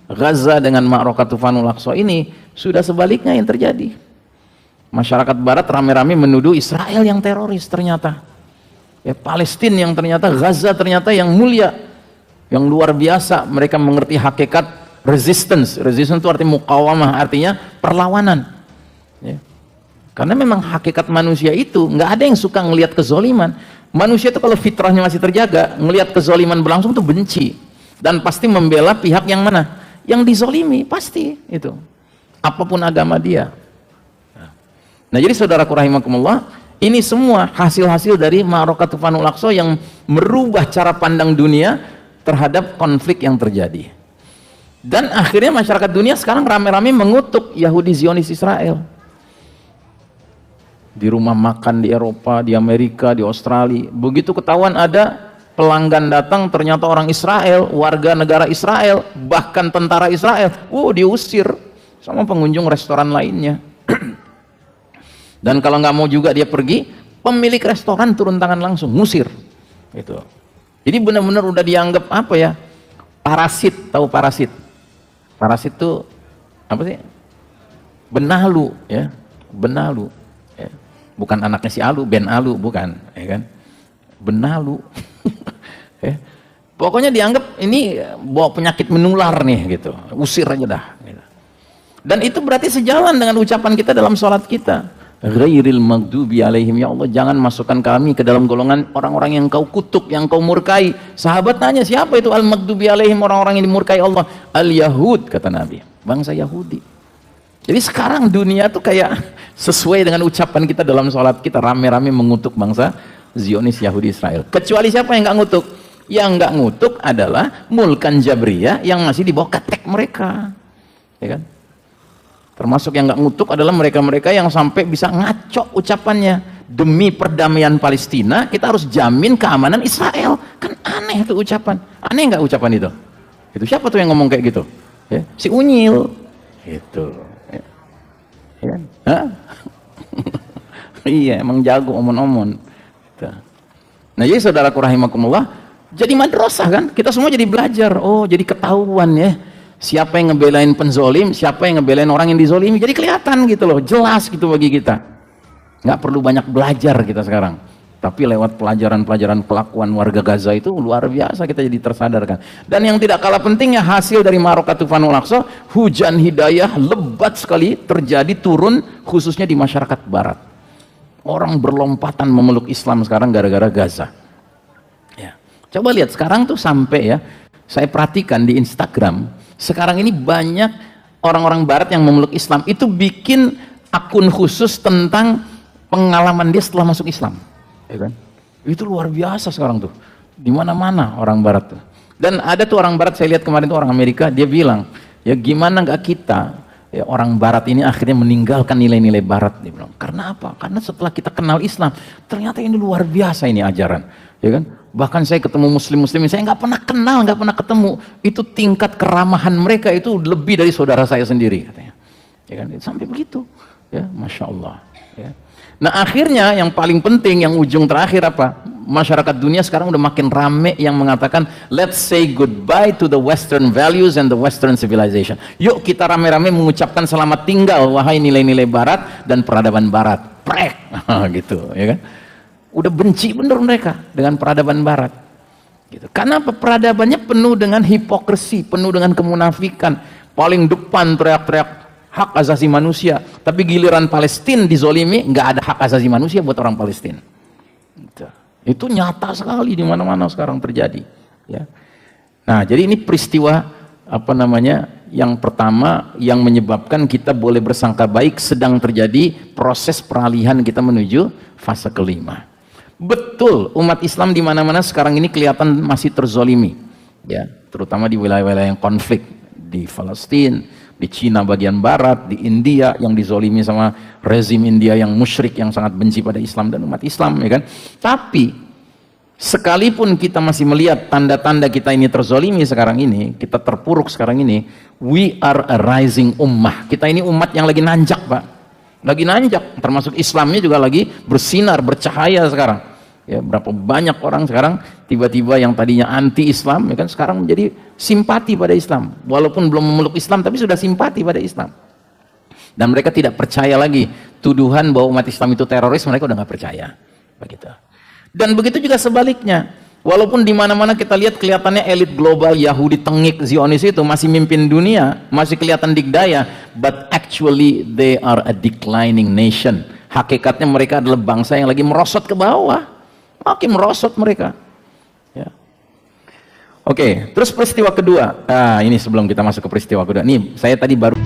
Gaza dengan Ma'rakah Tufanul Aqsa ini, sudah sebaliknya yang terjadi. Masyarakat Barat rame-rame menuduh Israel yang teroris ternyata. Ya, Palestina yang ternyata, Gaza ternyata yang mulia, yang luar biasa. Mereka mengerti hakikat resistance. Resistance itu artinya muqawamah, artinya perlawanan. Ya. Karena memang hakikat manusia itu nggak ada yang suka ngelihat kezoliman. Manusia itu kalau fitrahnya masih terjaga, ngelihat kezoliman berlangsung tuh benci dan pasti membela pihak yang mana? Yang dizolimi, pasti itu. Apapun agama dia. Nah, jadi saudaraku rahimakumullah, ini semua hasil-hasil dari Ma'rakah Tufanul Aqsa yang merubah cara pandang dunia terhadap konflik yang terjadi. Dan akhirnya masyarakat dunia sekarang rame-rame mengutuk Yahudi Zionis Israel. Di rumah makan di Eropa, di Amerika, di Australia, begitu ketahuan ada pelanggan datang ternyata orang Israel, warga negara Israel, bahkan tentara Israel, diusir sama pengunjung restoran lainnya. Dan kalau nggak mau juga dia pergi, pemilik restoran turun tangan langsung, ngusir. Gitu. Jadi benar-benar udah dianggap apa ya? Parasit, tahu parasit? Parasit itu apa sih? Benalu, ya, benalu. Ya. Bukan anaknya si Alu, Ben Alu, bukan, ya kan? Benalu. Ya. Pokoknya dianggap ini bawa penyakit menular nih, gitu. Usir aja dah. Gitu. Dan itu berarti sejalan dengan ucapan kita dalam sholat kita. Ghairil maghdubi alaihim, ya Allah jangan masukkan kami ke dalam golongan orang-orang yang kau kutuk, yang kau murkai. Sahabat tanya, siapa itu al-maghdubi alaihim, orang-orang yang dimurkai Allah? Al-Yahud, kata Nabi, bangsa Yahudi. Jadi sekarang dunia tuh kayak sesuai dengan ucapan kita dalam sholat kita, rame-rame mengutuk bangsa Zionis Yahudi Israel. Kecuali siapa yang nggak ngutuk? Yang nggak ngutuk adalah Mulkan Jabriyah yang masih di bawah ketek mereka, ya kan? Termasuk yang nggak ngutuk adalah mereka-mereka yang sampai bisa ngaco ucapannya. Demi perdamaian Palestina, kita harus jamin keamanan Israel. Kan aneh itu ucapan. Aneh nggak ucapan itu? Itu siapa tuh yang ngomong kayak gitu? Ya, si Unyil. Itu. Ya. Hah? Iya, emang jago omon-omon. Gitu. Nah, jadi saudaraku rahimakumullah, jadi madrasah kan? Kita semua jadi belajar. Oh, jadi ketahuan ya. Siapa yang ngebelain penzolim, siapa yang ngebelain orang yang dizolimi. Jadi kelihatan gitu loh, jelas gitu bagi kita. Nggak perlu banyak belajar kita sekarang. Tapi lewat pelajaran-pelajaran kelakuan warga Gaza itu luar biasa kita jadi tersadarkan. Dan yang tidak kalah pentingnya hasil dari Ma'rakah Tufanul Aqsa, hujan hidayah lebat sekali terjadi turun khususnya di masyarakat barat. Orang berlompatan memeluk Islam sekarang gara-gara Gaza. Ya. Coba lihat sekarang tuh sampai ya, saya perhatikan di Instagram, sekarang ini banyak orang-orang barat yang memeluk Islam itu bikin akun khusus tentang pengalaman dia setelah masuk Islam, ya kan? Itu luar biasa sekarang tuh, di mana-mana orang Barat tuh. Dan ada tuh orang Barat, saya lihat kemarin tuh orang Amerika, dia bilang, ya gimana nggak kita, ya orang Barat ini akhirnya meninggalkan nilai-nilai Barat, dia bilang. Karena apa? Karena setelah kita kenal Islam, ternyata ini luar biasa ini ajaran, ya kan? Bahkan saya ketemu Muslim-Muslim, saya nggak pernah kenal, nggak pernah ketemu, itu tingkat keramahan mereka itu lebih dari saudara saya sendiri, katanya, ya kan? Sampai begitu, ya, Masya Allah, ya. Nah akhirnya yang paling penting, yang ujung terakhir apa? Masyarakat dunia sekarang udah makin rame yang mengatakan let's say goodbye to the western values and the western civilization. Yuk kita rame-rame mengucapkan selamat tinggal wahai nilai-nilai barat dan peradaban barat. Prek gitu, ya kan? Udah benci bener mereka dengan peradaban barat gitu. Karena apa? Peradabannya penuh dengan hipokrisi, penuh dengan kemunafikan, paling depan teriak-teriak hak asasi manusia, tapi giliran Palestina dizolimi, nggak ada hak asasi manusia buat orang Palestina. Itu nyata sekali di mana-mana sekarang terjadi. Ya. Nah, jadi ini peristiwa apa namanya? Yang pertama yang menyebabkan kita boleh bersangka baik sedang terjadi proses peralihan kita menuju fase kelima. Betul, umat Islam di mana-mana sekarang ini kelihatan masih terzolimi, ya, terutama di wilayah-wilayah yang konflik di Palestina, di Cina bagian barat, di India yang dizolimi sama rezim India yang musyrik, yang sangat benci pada Islam dan umat Islam, ya kan? Tapi sekalipun kita masih melihat tanda-tanda kita ini terzolimi sekarang ini, kita terpuruk sekarang ini, we are a rising ummah. Kita ini umat yang lagi nanjak, Pak. Lagi nanjak, termasuk Islamnya juga lagi bersinar, bercahaya sekarang. Ya, berapa banyak orang sekarang tiba-tiba yang tadinya anti Islam, ya kan, sekarang menjadi simpati pada Islam, walaupun belum memeluk Islam tapi sudah simpati pada Islam, dan mereka tidak percaya lagi tuduhan bahwa umat Islam itu teroris, mereka udah nggak percaya begitu. Dan begitu juga sebaliknya, walaupun di mana-mana kita lihat kelihatannya elit global Yahudi tengik Zionis itu masih mimpin dunia, masih kelihatan dikdaya, but actually they are a declining nation. Hakikatnya mereka adalah bangsa yang lagi merosot ke bawah, makin merosot mereka, ya. Oke, terus peristiwa kedua. Ini sebelum kita masuk ke peristiwa kedua, nih saya tadi baru